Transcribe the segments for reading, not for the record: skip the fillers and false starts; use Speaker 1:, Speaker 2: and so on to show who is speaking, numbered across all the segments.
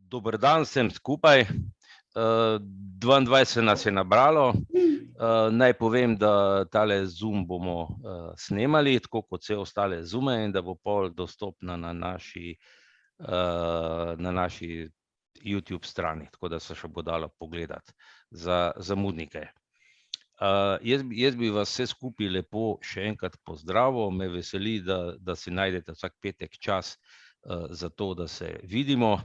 Speaker 1: Dober dan vsem skupaj. 22 nas je nabralo. Naj povem, da tale Zoom bomo snemali, tako kot vse ostale Zoome, in da bo pol dostopna na naši YouTube strani, tako da se še bo dalo pogledati za zamudnike. Jaz bi vas vse skupaj lepo še enkrat pozdravil. Me veseli, da si najdete vsak petek čas za to, da se vidimo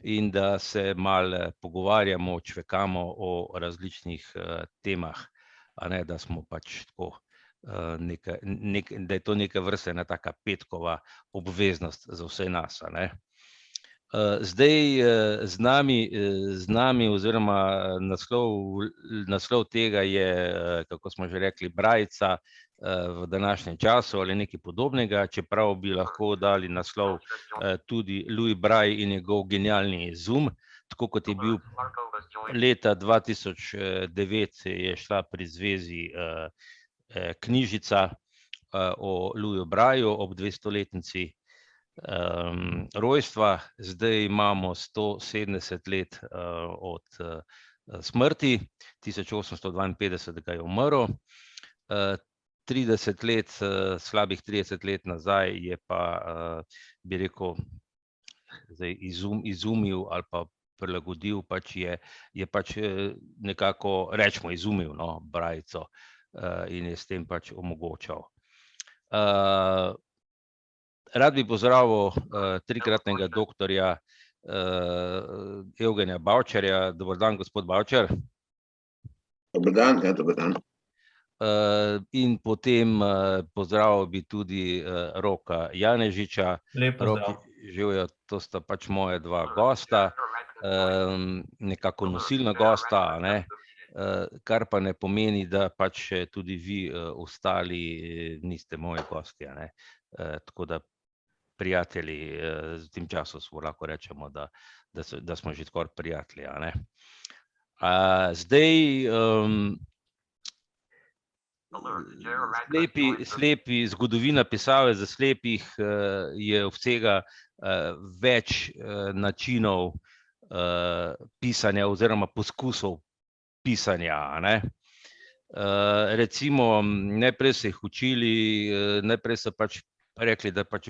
Speaker 1: in da se malo pogovarjamo, čvekamo o različnih temah, a ne, da smo pač tako, da je to neke vrste ena taka petkova obveznost za vse nas, a ne. Zdaj z nami oziroma naslov tega je, kako smo že rekli, Brajica v današnjem času ali nekaj podobnega, čeprav bi lahko dali naslov tudi Louis Braille in njegov genialni Zoom, tako kot je bil leta 2009 je šla pri zvezi knjižica o Louisu Braillu ob 200-letnici rojstva. Zdaj imamo 170 let od smrti, 1852 je umrl, 30 let, slabih 30 let nazaj je pa, bi rekel, zdaj izumil ali pa prilagodil, pač je pač nekako, rečemo, izumil, no, brajico in je s tem pač omogočal. Rad bi pozdravil trikratnega doktorja Evgenija Bavčarja. Dober dan, gospod Bavčar.
Speaker 2: Dober dan, ja, dober dan.
Speaker 1: In potem pozdravil bi tudi Roka Janežiča.
Speaker 3: Lep pozdrav.
Speaker 1: Živjo, to sta pač moja dva gosta, nekako nosilna gosta, a ne, kar pa ne pomeni, da pač tudi vi ostali niste moji gosti, a ne. Tako da prijatelji, v tem času lahko rečemo, da smo že skoraj prijatelji, a ne. Zdaj, slepi, zgodovina pisave za slepih je obsega več načinov pisanja oziroma poskusov pisanja, a ne. Recimo, najprej so jih učili, najprej so pač rekli, da pač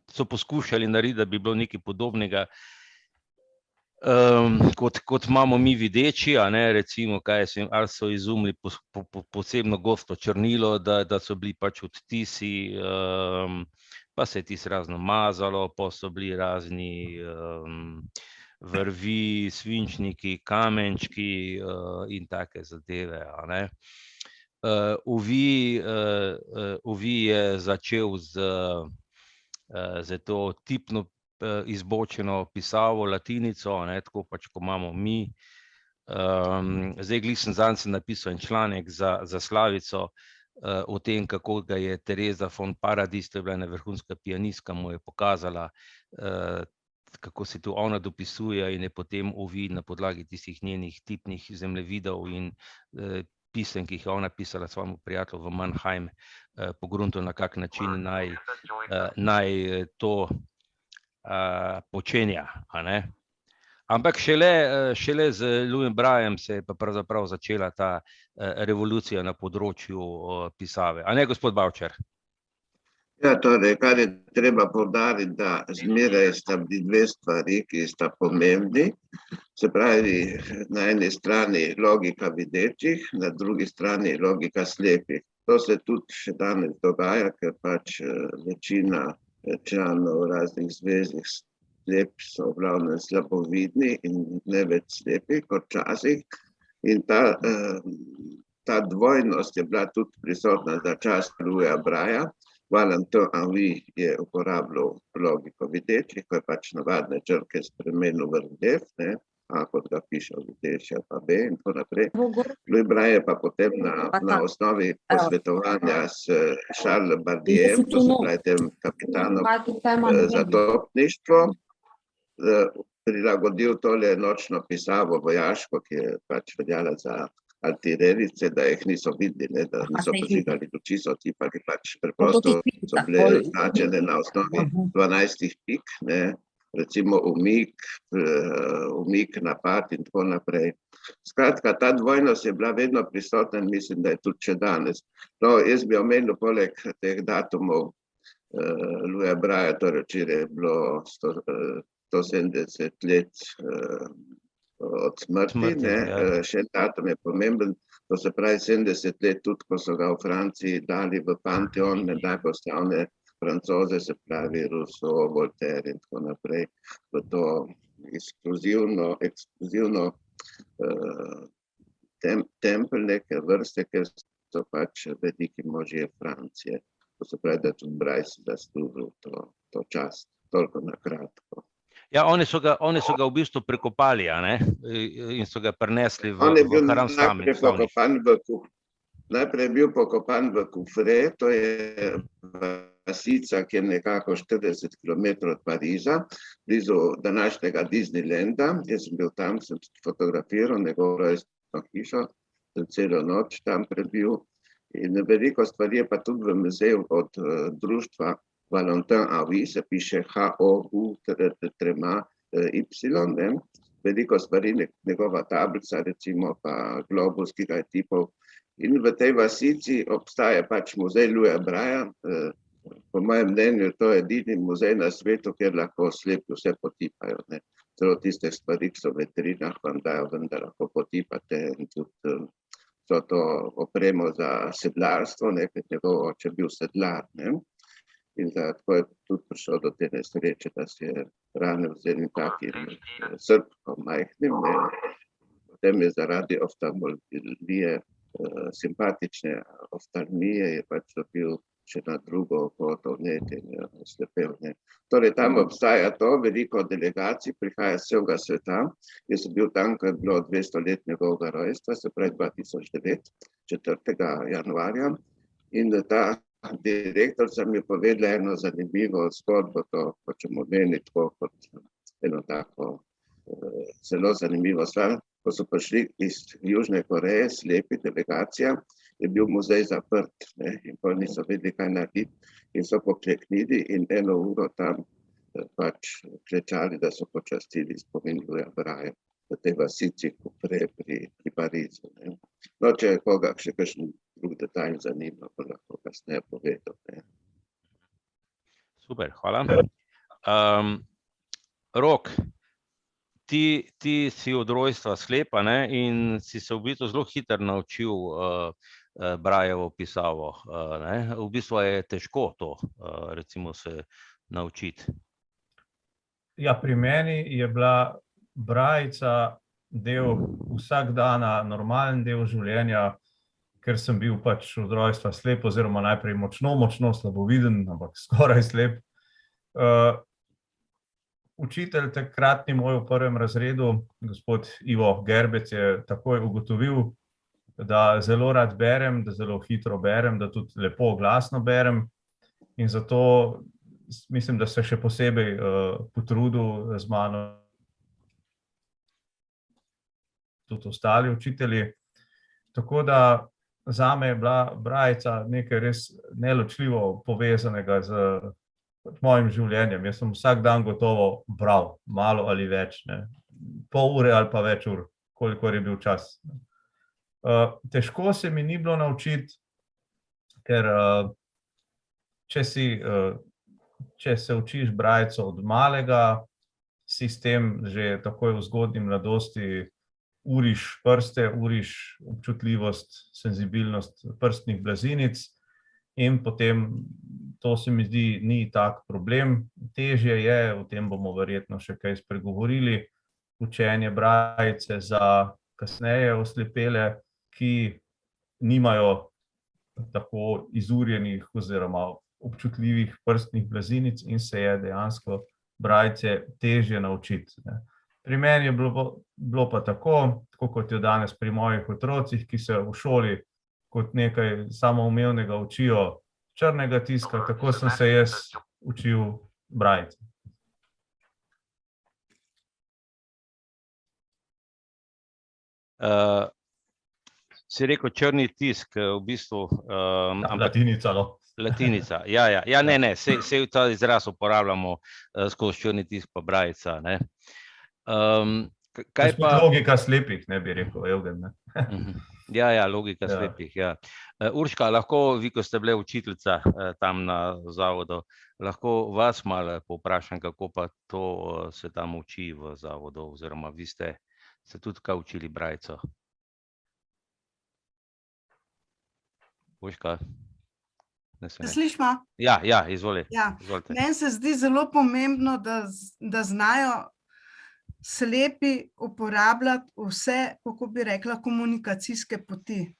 Speaker 1: so poskušali narediti, da bi bilo nekaj podobnega, kot imamo mi videči, a ne, recimo, ali so izumili posebno gosto črnilo, da so bili pač odtisi, pa se je tisto razno mazalo, pa so bili razni vrvi, svinčniki, kamenčki in take zadeve, a ne. Ovi je začel z to tipno izbočeno pisavo, latinico, a ne, tako pač, ko imamo mi. Zdaj glih sem zadnjič napisal en članek za Slavico o tem, kako ga je Teresa von Paradis, to je bila ena vrhunska pianistka, mu je pokazala, kako se tu ona dopisuje, in je potem Ovi na podlagi tistih njenih tipnih zemljevidov in pisem, ki jih je ona pisala svojemu prijatelju v Mannheim, pogruntal, na kak način naj to počenja, a ne. Ampak šele z Louisom Braillem se je pa pravzaprav začela ta revolucija na področju pisave. A ne, gospod Bavčar?
Speaker 2: Ja, torej, kar je treba poudariti, da zmeraj sta bili dve stvari, ki sta pomembni. Se pravi, na eni strani logika videčih, na drugi strani logika slepih. To se tudi še danes dogaja, ker pač večina članov raznih zveznih slep so v glavnem slabovidni in ne več slepi kot včasih. In ta dvojnost je bila tudi prisotna za čas Louisa Brailla. Valentin Henry je uporabljal logiko videčih, ko je pač navadne črke spremenil v relief, ne, A kot ga piše videči, pa B in tako naprej. Louis Braille je pa potem na osnovi posvetovanja s Charles Bardiem, to se pravi tem kapitanom za topništvo, prilagodil tole nočno pisavo vojaško, ki je pač veljala za artilerice, da jih niso videli, da niso požigali luči, so tipali pač preprosto, so bile značene na osnovi 12 pik, ne, recimo umik, napad in tako naprej. Skratka, ta dvojnost je bila vedno prisotna in mislim, da je tudi še danes. No, jaz bi omenil poleg teh datumov Louisa Brailla, torej včeraj je bilo 170 let od smrti, še en datum je pomemben, to se pravi 70 let tudi, ko so ga v Franciji dali v Pantheon, med najbolj slavne Francoze, se pravi Rousseau, Voltaire in tako naprej, v to ekskluzivno tempelj neke vrste, ker so pač veliki možje Francije. To se pravi, da tudi Braille si zaslužil to čast, toliko na kratko.
Speaker 1: Ja, oni so ga v bistvu prekopali, a ne? In so ga prinesli v Haram sami.
Speaker 2: Najprej je bil pokopan v Kufre, to je vasica, ki je nekako 40 km od Pariza, blizu današnjega Disneylanda. Jaz sem bil tam, sem fotografiral njegovo rojstno hišo, sem celo noč tam prebil. In veliko stvari je pa tudi v muzeju od društva Valentin Aui, se piše H-O-U-3-Y, veliko stvari, njegova tablica, recimo pa globus, ki ga je tipal. In v tej vasici obstaja pač muzej Louisa Brailla. Po mojem mnenju to je edini muzej na svetu, kjer lahko slepi vse potipajo. Celo tiste stvari, ki so v vitrinah, vam dajo, vendar lahko potipate in tudi so to opremo za sedlarstvo, ker njegov oče bil sedlar. In tako je tudi prišel do te nesreče, da si je ranil z enim takim srpkom majhnim. Potem je zaradi oftalmologije, simpatične oftalmije, je pač dobil še na drugo oko to vnetje in je slepel. Torej, tam obstaja to, veliko delegacij, prihaja z celega sveta. Jaz sem bil tam, ko je bilo 200 let njegovega rojstva, se pravi 2009, 4. januarja. In ta direktorica mi je povedala eno zanimivo zgodbo, to hočem omeniti tako kot eno tako zelo zanimivo stvar. Ko so prišli iz Južne Koreje, slepi delegacija, je bil muzej zaprt, in pa niso vedeli, kaj narediti, in so pokleknili in 1 uro tam pač klečali, da so počastili spomin Louisa Brailla v tej vasici Kufre pri Parizu. No, če je koga še kakšen drug detalj zanima, bo lahko kasneje povedal.
Speaker 1: Super, hvala. Rok, ti si od rojstva slep, in si se v bistvu zelo hitro naučil Braillovo pisavo. V bistvu je težko to, recimo, se naučiti.
Speaker 3: Ja, pri meni je bila brajica del vsakdana, normalen del življenja, ker sem bil pač od rojstva slep, oziroma najprej močno slaboviden, ampak skoraj slep. Učitelj takratni moj v 1. razredu, gospod Ivo Gerbec, je takoj ugotovil, da zelo rad berem, da zelo hitro berem, da tudi lepo glasno berem. In zato mislim, da se še posebej potrudil z mano tudi ostali učitelji. Tako da zame je bila brajica nekaj res neločljivo povezanega z mojim življenjem. Jaz sem vsak dan gotovo bral, malo ali več, pol ure ali pa več ur, kolikor je bil čas. Težko se mi ni bilo naučiti, ker če se učiš brajico od malega, si s tem že takoj v zgodnji mladosti uriš prste, uriš občutljivost, senzibilnost prstnih blazinic in potem to se mi zdi ni tak problem. Težje je, o tem bomo verjetno še kaj spregovorili, učenje brajice za kasneje oslepele, ki nimajo tako izurjenih oziroma občutljivih prstnih blazinic in se je dejansko brajice težje naučiti. Pri meni je bilo pa tako kot je danes pri mojih otrocih, ki se v šoli kot nekaj samoumevnega učijo črnega tiska, tako sem se jaz učil brajice.
Speaker 1: Si rekel črni tisk, v bistvu...
Speaker 3: Latinica, no.
Speaker 1: Latinica, ja, ne, sej ta izraz uporabljamo skozi črni tisk pa Brajica, ne. Kaj pa...
Speaker 3: Logika slepih, ne bi rekel, Evgen, ne.
Speaker 1: Ja, logika slepih, ja. Urška, lahko vi, ko ste bile učiteljica tam na zavodu, lahko vas malo povprašam, kako pa to se tam uči v zavodu, oziroma vi ste se tudi kaj učili Brajico? Urška?
Speaker 4: Se slišimo?
Speaker 1: Ja, izvolite.
Speaker 4: Meni se zdi zelo pomembno, da znajo slepi uporabljati vse, kako bi rekla, komunikacijske poti.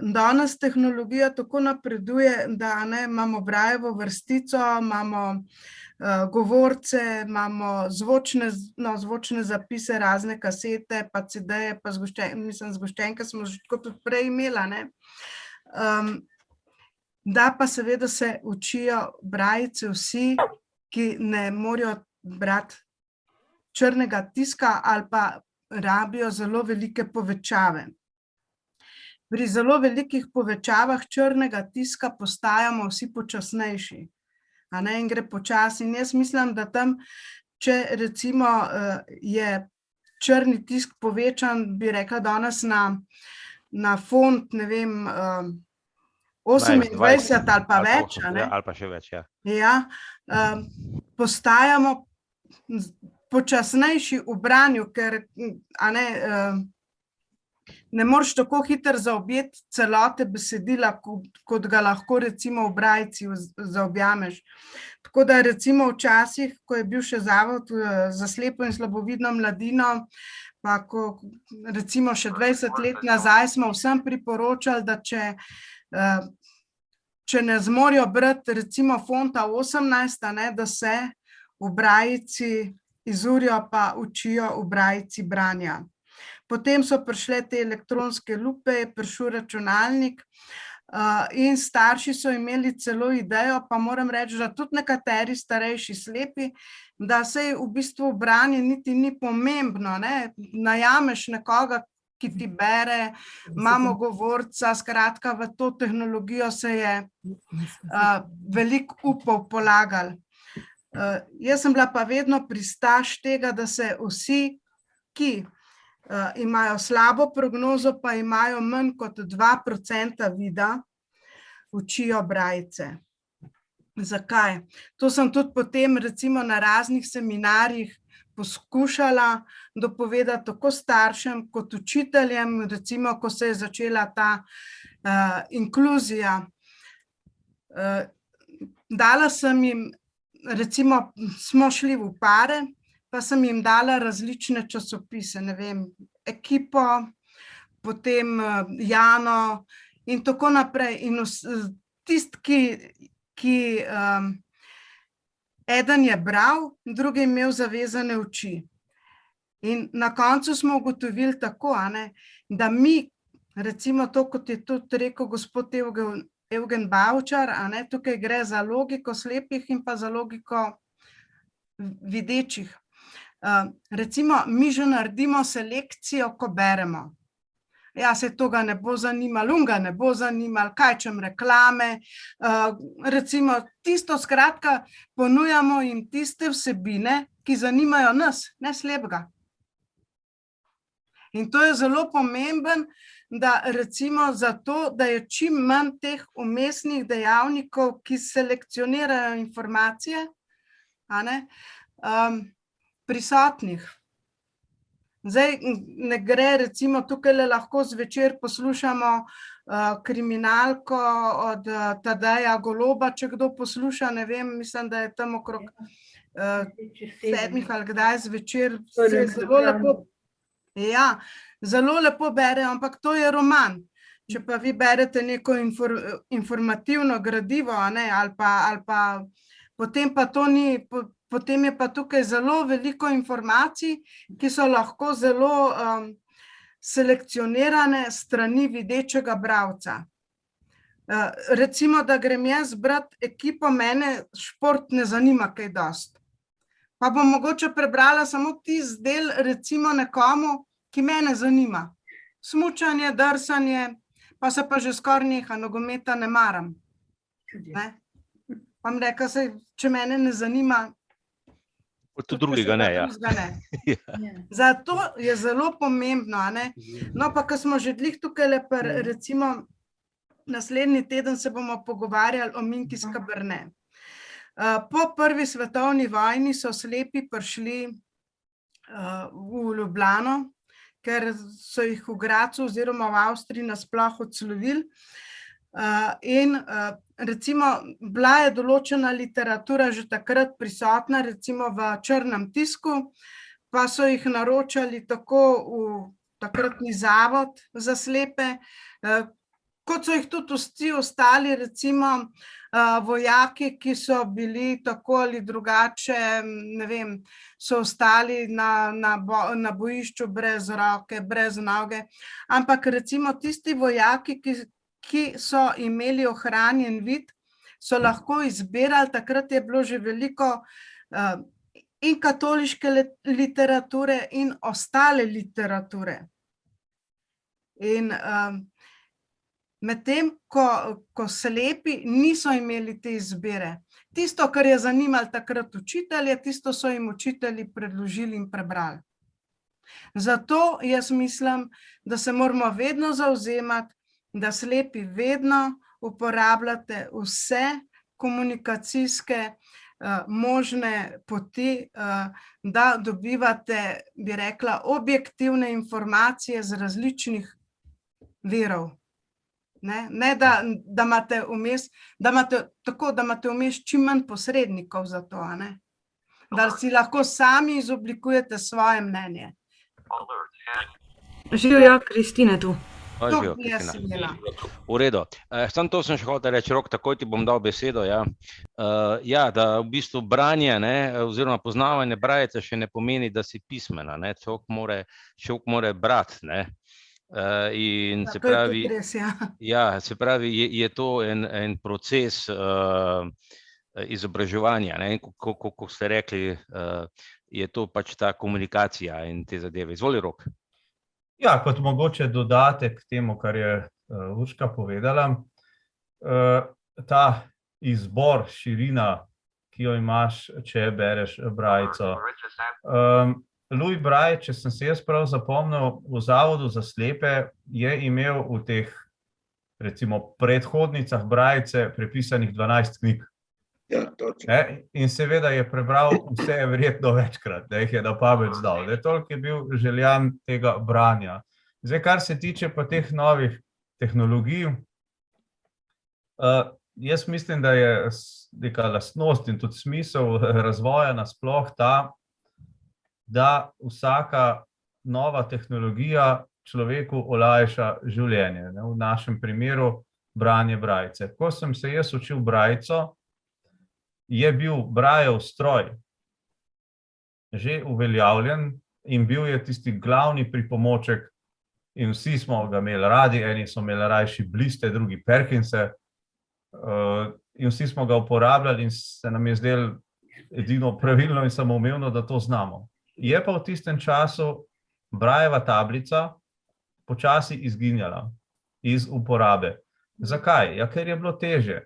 Speaker 4: Danes tehnologija tako napreduje, da imamo Braillevo vrstico, imamo govorce, imamo zvočne zapise, razne kasete, pa CD-je, pa zgoščenke smo že tako tudi prej imela, ne. Da pa seveda se učijo Brajice vsi, ki ne morejo brati črnega tiska ali pa rabijo zelo velike povečave. Pri zelo velikih povečavah črnega tiska postajamo vsi počasnejši, in gre počasi. In jaz mislim, da tam, če recimo je črni tisk povečan, bi rekla danes na font, ne vem, 28 ali pa več,
Speaker 1: ali pa še več, ja.
Speaker 4: Ja, postajamo počasnejši v branju, ker ne moreš tako hitro zaobjeti celote besedila, kot ga lahko recimo v Brajici zaobjameš. Tako da recimo včasih, ko je bil še zavod za slepo in slabovidno mladino, pa ko recimo še 20 let nazaj smo vsem priporočali, da če ne zmorejo brati recimo fonta 18, da se v Brajici izurijo pa učijo v Brajici branja. Potem so prišle te elektronske lupe, je prišel računalnik in starši so imeli celo idejo, pa moram reči, da tudi nekateri starejši slepi, da saj v bistvu branje niti ni pomembno, ne, najameš nekoga, ki ti bere, imamo govorca, skratka v to tehnologijo se je veliko upov polagali. Jaz sem bila pa vedno pristaš tega, da se vsi, ki imajo slabo prognozo, pa imajo manj kot 2% vida, učijo Brajice. Zakaj? To sem tudi potem recimo na raznih seminarjih poskušala dopovedati tako staršem kot učiteljem, recimo, ko se je začela ta inkluzija. Dala sem jim, recimo, smo šli v pare, pa sem jim dala različne časopise, ne vem, Ekipo, potem Jano in tako naprej. In tisti, ki eden je bral, drugi je imel zavezane oči. In na koncu smo ugotovili tako, da mi, recimo to, kot je tudi rekel gospod Evgen Bavčar, tukaj gre za logiko slepih in pa za logiko videčih. Recimo, mi že naredimo selekcijo, ko beremo. Ja, se to ga ne bo zanimalo, ga ne bo zanimalo, kaj čem reklame, recimo tisto, skratka, ponujamo jim tiste vsebine, ki zanimajo nas, ne slepega. In to je zelo pomemben, da recimo zato, da je čim manj teh vmesnih dejavnikov, ki selekcionirajo informacije, prisotnih. Zdaj ne gre, recimo tukaj lahko zvečer poslušamo kriminalko od Tadeja Goloba, če kdo posluša, ne vem, mislim, da je tam okrog 7 ali kdaj zvečer, zelo lepo. Ja, zelo lepo berejo, ampak to je roman. Če pa vi berete neko informativno gradivo, ali pa potem pa to ni, potem je pa tukaj zelo veliko informacij, ki so lahko zelo selekcionirane strani videčega bralca. Recimo, da grem jaz brat Ekipo, mene šport ne zanima kaj dosti. Pa bom mogoče prebrala samo tisti del, recimo nekomu, ki mene zanima. Smučanje, drsanje, pa se pa že skoraj neha, nogometa ne maram. Ne? Pa mi rekla, če mene ne zanima,
Speaker 1: Tudi drugega ne, ja.
Speaker 4: drugega ne. Zato je zelo pomembno, a ne? No, pa ko smo že glih tukaj, recimo, naslednji teden se bomo pogovarjali o Minki Skaberne. Po prvi svetovni vojni so slepi prišli v Ljubljano, ker so jih v Gradcu oziroma v Avstriji nasploh odslovili. In recimo bila je določena literatura že takrat prisotna, recimo v črnem tisku, pa so jih naročali tako v takratni zavod za slepe, kot so jih tudi vsi ostali, recimo vojaki, ki so bili tako ali drugače, ne vem, so ostali na bojišču brez roke, brez noge, ampak recimo tisti vojaki, ki so imeli ohranjen vid, so lahko izbirali, takrat je bilo že veliko in katoliške literature in ostale literature. In medtem, ko slepi niso imeli te izbire. Tisto, kar je zanimalo takrat učitelje, tisto so jim učitelji predložili in prebrali. Zato jaz mislim, da se moramo vedno zavzemati, da slepi vedno uporabljate vse komunikacijske možne poti, da dobivate, bi rekla, objektivne informacije z različnih virov. Ne, da imate vmes, da imate vmes čim manj posrednikov za to, ne? Da si lahko sami izoblikujete svoje mnenje.
Speaker 5: Živjo, Kristina tu.
Speaker 1: V redu. Samo to sem še hotel reči, Rok, takoj ti bom dal besedo. Ja, da v bistvu branje, oziroma poznavanje brajece še ne pomeni, da si pismena. Človek mora brati. In se pravi, se pravi, je to en proces izobraževanja. Kot ste rekli, je to pač ta komunikacija in te zadeve. Izvoli, Rok.
Speaker 3: Ja, kot mogoče dodatek k temu, kar je Urška povedala, ta izbor, širina, ki jo imaš, če bereš brajico. Louis Braille, če sem se jaz prav zapomnil, v Zavodu za slepe je imel v teh, recimo, predhodnicah brajice prepisanih 12 knjig.
Speaker 2: Ja, točno.
Speaker 3: In seveda je prebral vse verjetno večkrat, da jih je na pamet znal. Toliko je bil željan tega branja. Zdaj, kar se tiče pa teh novih tehnologij, jaz mislim, da je neka lastnost in tudi smisel razvoja nasploh ta, da vsaka nova tehnologija človeku olajša življenje. V našem primeru branje brajice. Ko sem se jaz učil brajico, je bil Braillev stroj že uveljavljen in bil je tisti glavni pripomoček in vsi smo ga imeli radi, eni so imeli rajši bliste, drugi Perkinse, in vsi smo ga uporabljali in se nam je zdelo edino pravilno in samoumevno, da to znamo. Je pa v tistem času Brailleva tablica počasi izginjala iz uporabe. Zakaj? Ja, ker je bilo težje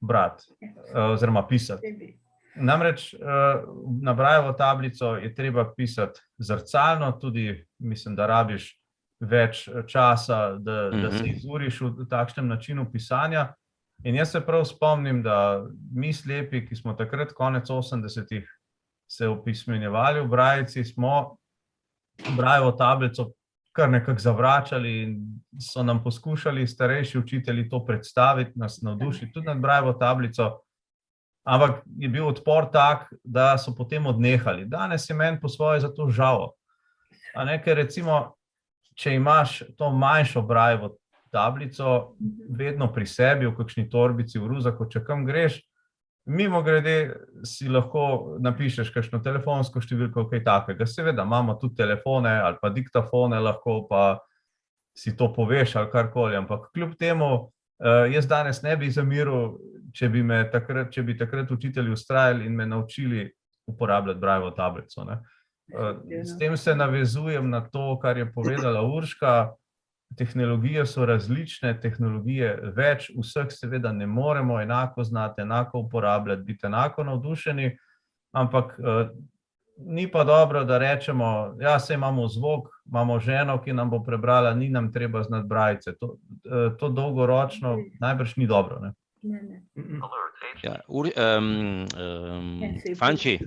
Speaker 3: brati oziroma pisati. Namreč na Braillevo tablico je treba pisati zrcalno, tudi mislim, da rabiš več časa, da se izuriš v takšnem načinu pisanja. In jaz se prav spomnim, da mi slepi, ki smo takrat konec 80-ih se opismenjevali v brajici, smo Braillevo tablico kar nekako zavračali in so nam poskušali starejši učitelji to predstaviti, nas navdušiti tudi nad Braillevo tablico, ampak je bil odpor tak, da so potem odnehali. Danes je meni po svoje za to žal. Ker recimo, če imaš to manjšo Braillevo tablico vedno pri sebi, v kakšni torbici, v ruzaku, če kam greš, mimogrede si lahko napišeš kakšno telefonsko številko, kaj takega. Seveda, imamo tudi telefone ali pa diktafone, lahko pa si to poveš ali karkoli, ampak kljub temu jaz danes ne bi zamiril, če bi takrat učitelji vztrajali in me naučili uporabljati Braillevo tablico. S tem se navezujem na to, kar je povedala Urška, tehnologije so različne, tehnologije več, vseh seveda ne moremo enako znati, enako uporabljati, biti enako navdušeni, ampak ni pa dobro, da rečemo, ja, saj imamo zvok, imamo ženo, ki nam bo prebrala, ni nam treba znati brajice. To dolgoročno najbrž ni dobro, ne?
Speaker 1: Ja, Fanči,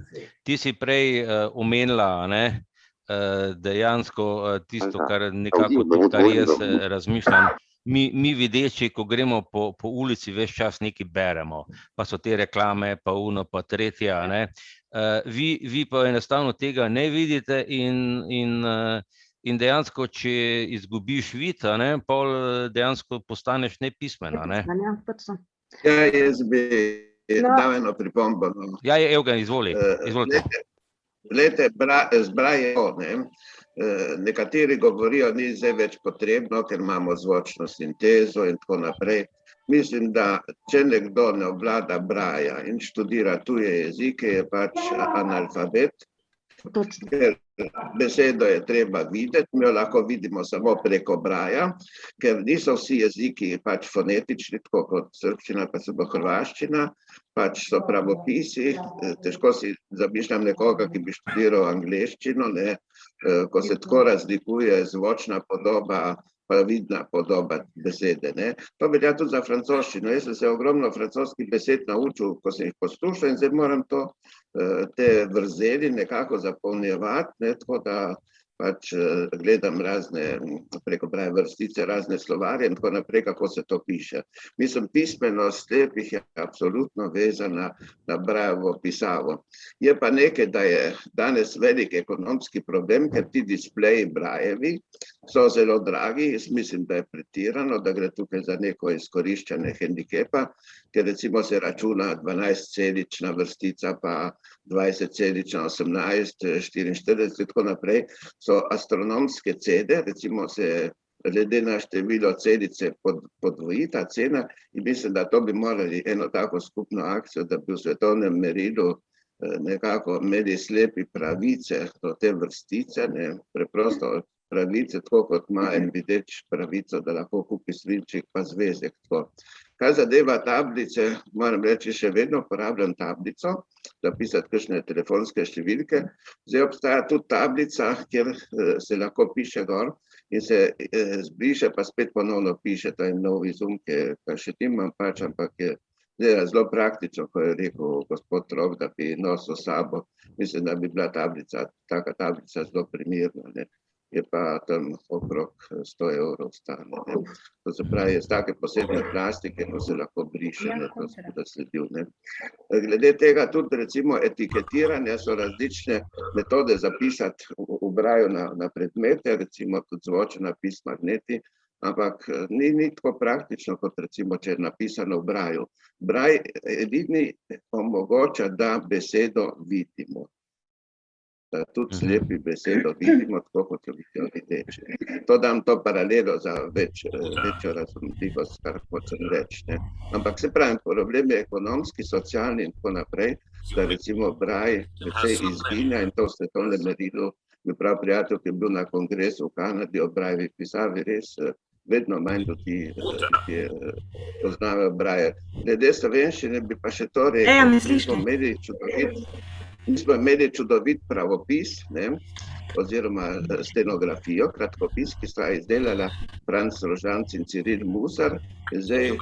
Speaker 1: ti si prej omenila, ne, dejansko tisto, kar nekako tudi, kar jaz razmišljam. Mi videči, ko gremo po ulici, ves čas nekaj beremo, pa so te reklame, pa uno, pa tretja, ne. Vi pa enostavno tega ne vidite in dejansko, če izgubiš vid, ne, pol dejansko postaneš nepismena, ne.
Speaker 2: Ja, jaz bi dal eno pripombo.
Speaker 1: Ja, Evgen, izvolite.
Speaker 2: Glejte, zbrajo, ne. Nekateri govorijo, ni zdaj več potrebno, ker imamo zvočno sintezo in tako naprej. Mislim, da če nekdo ne obvlada braja in študira tuje jezike, je pač analfabet, ker besedo je treba videti, mi jo lahko vidimo samo preko braja, ker niso vsi jeziki pač fonetični, tako kot srbščina, pa samo hrvaščina, pač so pravopisi, težko si zamišljam nekoga, ki bi študiral angleščino, ne, ko se tako razlikuje zvočna podoba, pa vidna podoba besede, ne. To velja tudi za francoščino. Jaz sem se ogromno francoskih besed naučil, ko sem jih poslušal in zdaj moram te vrzeli nekako zapolnjevati, ne, tako da pač gledam razne, preko pravi vrstice, razne slovarje in tako naprej, kako se to piše. Mislim, pismenost slepih je absolutno vezana na brajevo pisavo. Je pa nekaj, da je danes velik ekonomski problem, ker ti displeji brajevi so zelo dragi. Jaz mislim, da je pretirano, da gre tukaj za neko izkoriščanje hendikepa, ker recimo se računa 12-celična vrstica, pa 20-celična, 18, 44 in tako naprej, so astronomske cene, recimo se glede na število celice podvoji ta cena in mislim, da to bi morali eno tako skupno akcijo, da bi v svetovnem merilu nekako imeli slepi pravice do te vrstice, ne, preprosto pravice, tako kot ima en videč pravico, da lahko kupi svinček pa zvezek. Kar zadeva tablice, moram reči, še vedno uporabljam tablico, da pisati kakšne telefonske številke. Zdaj obstaja tudi tablica, kjer se lahko piše gor in se zbriše, pa spet ponovno piše. To je nov izum, ki še nimam pač, ampak je zelo praktično, ko je rekel gospod Rok, da bi nosil sabo. Mislim, da bi bila taka tablica zelo primerna, ne. Je pa tam okrog 100 evrov stane. To se pravi, je z take posebne plastike, ko se lahko briše, ne, to sem da sledil, ne. Glede tega tudi recimo etiketiranja so različne metode zapisati v braju na predmete, recimo tudi zvočna pisma, magneti, ampak ni tako praktično, kot recimo, če je napisano v braju. Braj edini omogoča, da besedo vidimo. Da tudi slepi besedo vidimo, tako kot jo vidijo videči. To dam to paralelo za večjo razumljivost, kar hočem reči, ne. Ampak se pravi, problem je ekonomski, socialni in tako naprej, da recimo braj precej izginja in to v svetovnem merilu. Mi prav prijatelj, ki je bil na kongresu v Kanadi o brajevi pisavi, res vedno manj ljudi, ki poznavajo braje. Glede slovenščine bi pa še to rekel, mi smo imeli čudovit pravopis, ne, oziroma stenografijo, kratkopis, ki sta izdelala Franc Rožanc in Ciril Musar. Zdaj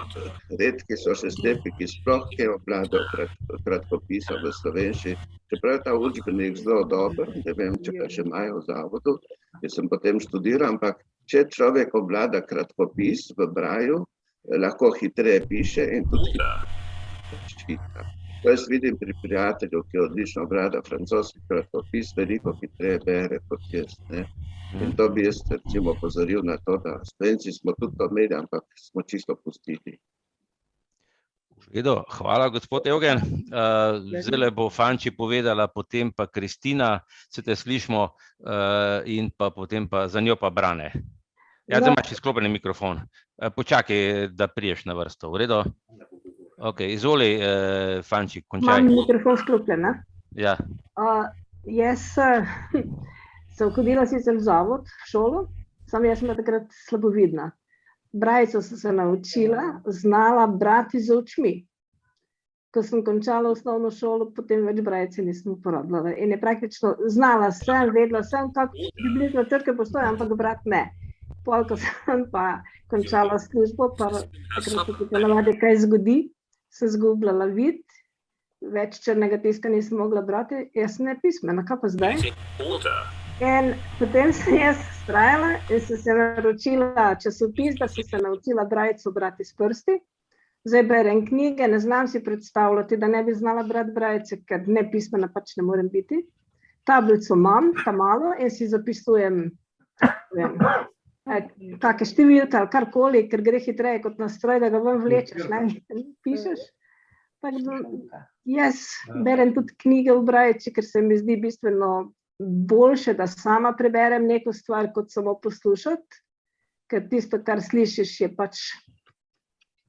Speaker 2: redki so še slepi, ki sploh kaj obvladajo kratkopisov v slovenščini. Čeprav je ta učbenik zelo dober, ne vem, če ga še imajo v zavodu, jaz sem potem študiral, ampak če človek obvlada kratkopis v braju, lahko hitreje piše in tudi hitreje čita. To jaz vidim pri prijatelju, ki odlično obvlada francoski kratkopis, veliko hitreje bere kot jaz, ne. In to bi jaz recimo opozoril na to, da Slovenci smo tudi to imeli, ampak smo čisto pustili.
Speaker 1: Hvala, gospod Evgen. Zdajle bo Fanči povedala, potem pa Kristina, se te slišimo, in pa potem pa za njo pa Brane. Ja, zdaj imaš izklopljen mikrofon. Počakaj, da priješ na vrsto, v redu? Ok, izvoli, Fanči, končaj.
Speaker 5: Imam mikrofon šklopljen, ne?
Speaker 1: Ja.
Speaker 5: Jaz sem hodila sicer v zavod, v šolo, Samo jaz sem takrat slabovidna. Brajico sem se naučila, znala brati z očmi. Ko sem končala osnovno šolo, potem več brajice nisem uporabljala. In je praktično znala sem, vedela sem, kako približno črke postoje, ampak brati ne. Pol, ko sem pa končala službo, pa takrat se ti navadi kaj zgodi, sem zgubljala vid, več črnega tiska nisem mogla brati, jaz sem nepismena, kaj pa zdaj? In potem sem jaz vztrajala in sem se naročila časopis, da sem se naučila brajico brati s prsti. Zdaj berem knjige, ne znam si predstavljati, da ne bi znala brati brajice, ker nepismena pač ne morem biti. Tablico imam, malo, in si zapisujem kakšne številke ali karkoli, ker gre hitreje kot na stroj, da ga ven vlečeš, ne, pišeš. Jaz berem tudi knjige v brajici, ker se mi zdi bistveno boljše, da sama preberem neko stvar, kot samo poslušati, ker tisto, kar slišiš, je pač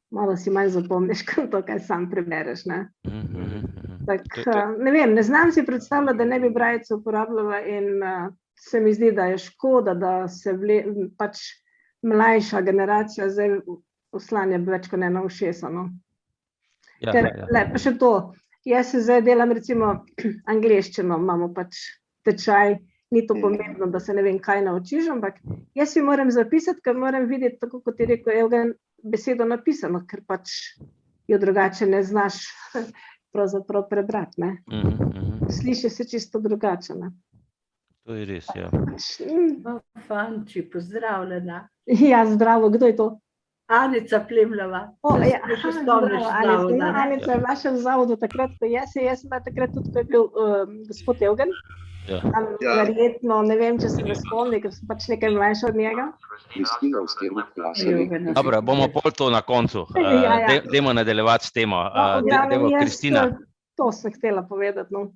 Speaker 5: malo si manj zapomniš, kot to, kaj sam prebereš, ne. Ne vem, ne znam si predstavljati, da ne bi brajico uporabljala in se mi zdi, da je škoda, da se pač mlajša generacija zdaj oslanja več kot ne na ušesa, no. Ker, pa še to, jaz se zdaj delam recimo angleščino, imamo pač tečaj, ni to pomembno, da se ne vem kaj naučiš, ampak jaz si moram zapisati, ker moram videti, tako kot je rekel Evgen, besedo napisano, ker pač jo drugače ne znaš pravzaprav prebrati, ne. Sliši se čisto drugače, ne.
Speaker 1: To je res, ja.
Speaker 6: Fanči, pozdravljena.
Speaker 5: Ja, zdravo, kdo je to?
Speaker 6: Anica Plemljeva.
Speaker 5: Anica je v vašem zavodu takrat, ko jaz sem takrat tudi, ko je bil gospod Evgen. Verjetno, ne vem, če se me spomni, ker sem pač nekaj mlajša od njega.
Speaker 1: Dobro, bomo pol to na koncu. Dajmo nadaljevati s temo. Kristina.
Speaker 5: To sem htela povedati, no.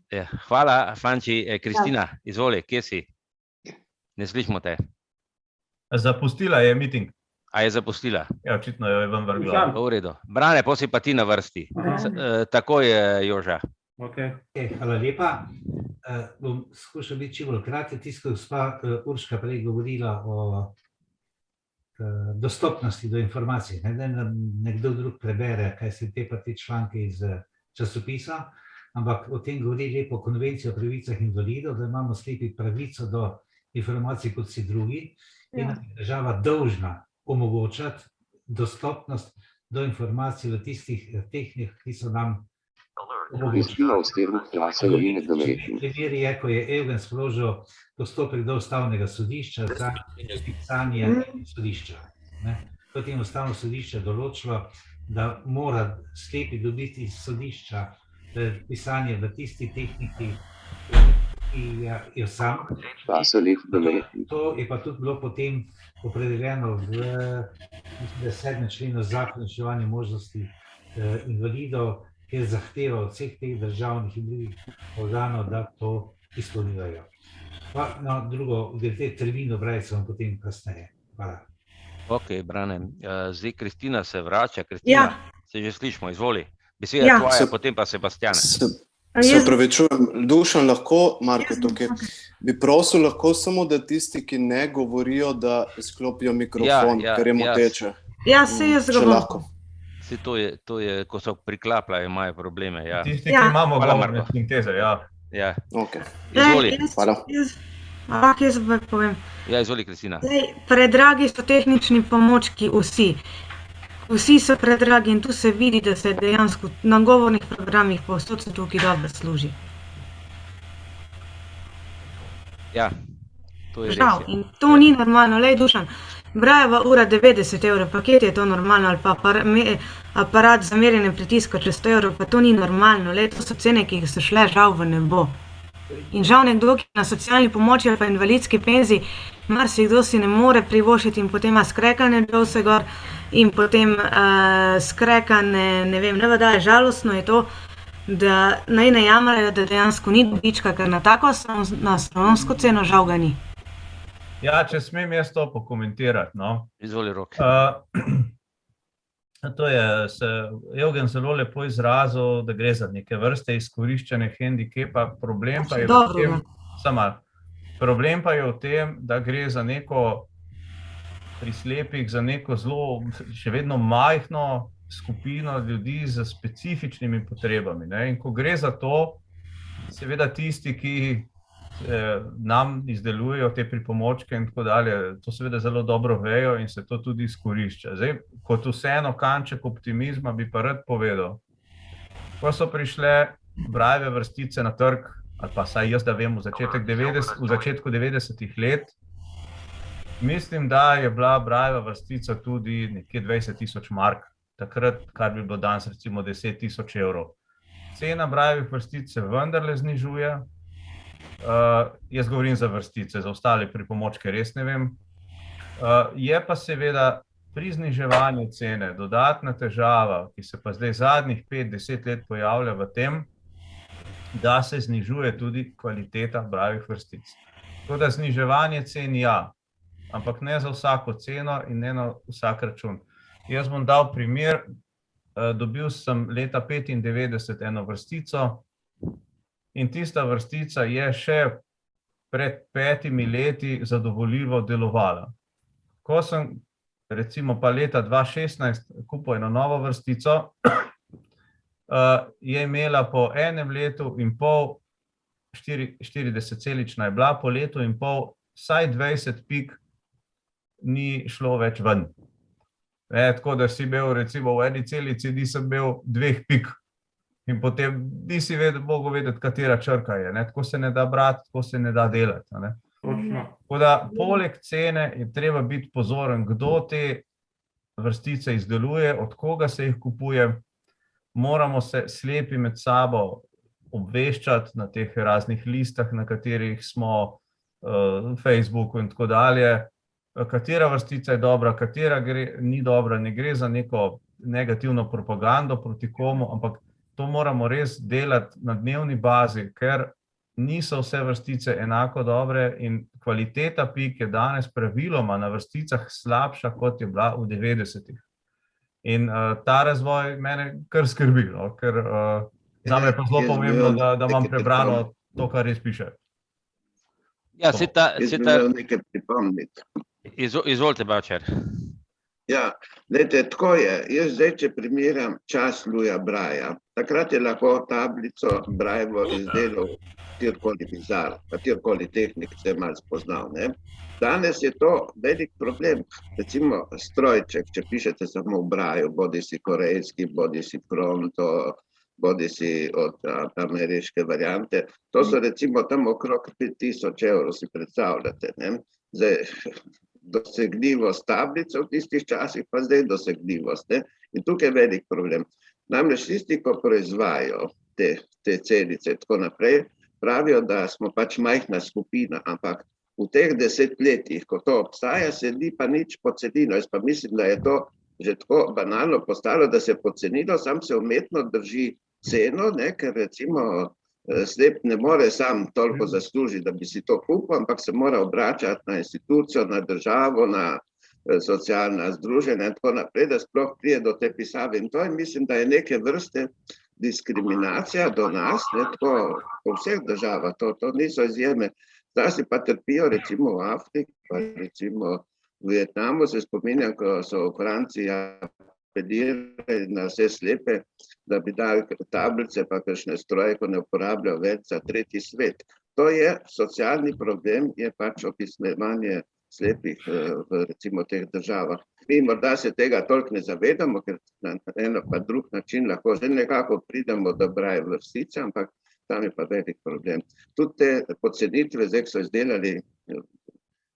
Speaker 1: Hvala, Fanči. Kristina, izvoli, kje si? Ne slišimo te.
Speaker 3: Zapustila je meeting.
Speaker 1: A je zapustila?
Speaker 3: Ja, očitno jo je ven vrgla.
Speaker 1: V redu. Brane, potem pa ti na vrsti. Tako je, Joža.
Speaker 7: Hvala lepa. Bom skušal biti čim bolj kratek. Tisto, gospa Urška prej govorila o dostopnosti do informacij. Ne, da nekdo drug prebere, kaj se te članke iz časopisa, ampak o tem govori lepo Konvencija o pravicah invalidov, da imamo slepi pravico do informacij kot vsi drugi in je država dolžna omogočati dostopnost do informacij v tistih tehnikah, ki so nam Primer je, ko je Evgen sprožil postopek do ustavnega sodišča za pisanje sodišča. Potem ustavno sodišče določilo, da mora slepi dobiti iz sodišča pisanje v tisti tehniki, ki jo sam. To je pa tudi bilo potem opredeljeno v 7. členu Zakona o reševanju možnosti invalidov, ki je zahteval od vseh teh državnih in drugih organov, da to izpolnjujejo. Drugo, glede termino brajice vam potem kasneje. Hvala.
Speaker 1: Ok, Brane. Zdaj Kristina se vrača. Kristina, se že slišimo, izvoli. Beseda tvoja, potem pa Sebastiane.
Speaker 8: Se opravičujem, Dušan, lahko, Marko tukaj, bi prosil lahko samo, da tisti, ki ne govorijo, da izklopijo mikrofon, ker je moteče.
Speaker 4: Ja, se jaz govorim.
Speaker 1: To je, ko so priklapljajo, imajo probleme.
Speaker 3: Tisti, ki imamo govorne sinteze,
Speaker 1: ja.
Speaker 8: Izvoli. Hvala.
Speaker 4: Jaz povem.
Speaker 1: Ja, izvoli, Kristina.
Speaker 4: Predragi so tehnični pomočki vsi. Vsi so predragi in tu se vidi, da se dejansko na govornih programih povsod se tukaj dobro služi.
Speaker 1: Ja, to je res.
Speaker 4: Žal, in to ni normalno. Lej, Dušan, Brajeva ura 90 €, paket je to normalno, ali pa aparat za merjenje pritiska 300 €, pa to ni normalno. Lej, to so cene, ki so šle žal v nebo. In žal nekdo, ki na socialni pomoči ali pa invalidski penziji, marsikdo si ne more privoščiti in potem ima skrekane džovse gor in potem skrekane, ne vem, nevada, žalostno je to, da naj ne jamrajo, da dejansko ni dobička, ker na tako astronomsko ceno žal ga ni.
Speaker 3: Ja, če smem jaz to pokomentirati, no.
Speaker 1: Izvoli, Rok.
Speaker 3: To je Evgen zelo lepo izrazil, da gre za neke vrste izkoriščene hendikepa. Problem pa je v tem, da gre za neko pri slepih za neko zelo, še vedno majhno skupino ljudi z specifičnimi potrebami, ne. In ko gre za to, seveda tisti, ki nam izdelujejo te pripomočke in tako dalje, to seveda zelo dobro vejo in se to tudi izkorišča. Zdaj, kot vseeno kanček optimizma bi pa rad povedal, ko so prišle Brailleve vrstice na trg, ali pa saj jaz da vem, v začetku 90-ih let, mislim, da je bila Brailleva vrstica tudi nekje 20.000 mark, takrat, kar bi bilo danes recimo 10.000 evrov. Cena Braillevih vrstic se vendarle znižuje, jaz govorim za vrstice, za ostale pripomočke res ne vem. Je pa seveda pri zniževanju cene dodatna težava, ki se pa zdaj zadnjih 5-10 let pojavlja v tem, da se znižuje tudi kvaliteta Braillevih vrstic. Tako da zniževanje cen ja, ampak ne za vsako ceno in ne na vsak račun. Jaz bom dal primer, dobil sem leta 1995 eno vrstico in tista vrstica je še pred 5 leti zadovoljivo delovala. Ko sem recimo pa leta 2016 kupil eno novo vrstico, je imela po enem letu in pol, 40-celična je bila, po letu in pol vsaj 20 pik ni šlo več ven. Tako da si imel recimo v eni celici, nisem imel 2 pik. In potem nisi mogel vedeti, katera črka je. Tako se ne da brati, tako se ne da delati. Tako da poleg cene je treba biti pozoren, kdo te vrstice izdeluje, od koga se jih kupuje. Moramo se slepi med sabo obveščati na teh raznih listah, na katerih smo, Facebooku in tako dalje, katera vrstica je dobra, katera ni dobra, ne gre za neko negativno propagando proti komu, ampak to moramo res delati na dnevni bazi, ker niso vse vrstice enako dobre in kvaliteta pik je danes praviloma na vrsticah slabša, kot je bila v 90-ih. In ta razvoj mene kar skrbi, ker zame je pa zelo pomembno, da imam prebrano to, kar res piše.
Speaker 1: Ja,
Speaker 2: nekaj pripomniti.
Speaker 1: Izvolite, Bavčar.
Speaker 2: Ja, glejte, tako je. Jaz zdaj, če primerjam čas Louisa Brailla, takrat je lahko tablico Braillevo izdelal katerikoli bizar, katerikoli tehnik se je malo spoznal, ne. Danes je to velik problem. Recimo strojček, če pišete samo v Braillu, bodi si korejski, bodi si Pronto, bodi si od ameriške variante, to so recimo tam okrog 5.000 evrov, si predstavljate, ne. Zdaj, dosegljivost tablice v tistih časih, pa zdaj dosegljivost, ne. In tukaj je velik problem. Namreč tisti, ko proizvajajo te celice tako naprej, pravijo, da smo pač majhna skupina, ampak v teh 10 letih, ko to obstaja, se ni pa nič pocenilo. Jaz pa mislim, da je to že tako banalno postalo, da se je pocenilo, sam se umetno drži ceno, ne, ker recimo slep ne more sam toliko zaslužiti, da bi si to kupil, ampak se mora obračati na institucijo, na državo, na socialna združenja in tako naprej, da sploh pride do te pisave. In to je, mislim, da je neke vrste diskriminacija do nas, ne, tako po vseh državah, to niso izjeme. Zdaj pa trpijo recimo v Afriki, pa recimo v Vietnamu, se spominjam, ko so v Franciji apelirali na vse slepe, da bi dali tablice pa kakšne stroje, ko ne uporabljajo več za tretji svet. To je socialni problem, je pač opismevanje slepih v recimo teh državah. Mi morda se tega toliko ne zavedamo, ker na en pa drug način lahko že nekako pridemo do Brailleve vrstice, ampak tam je pa velik problem. Tudi te pocenitve, zdaj so izdelali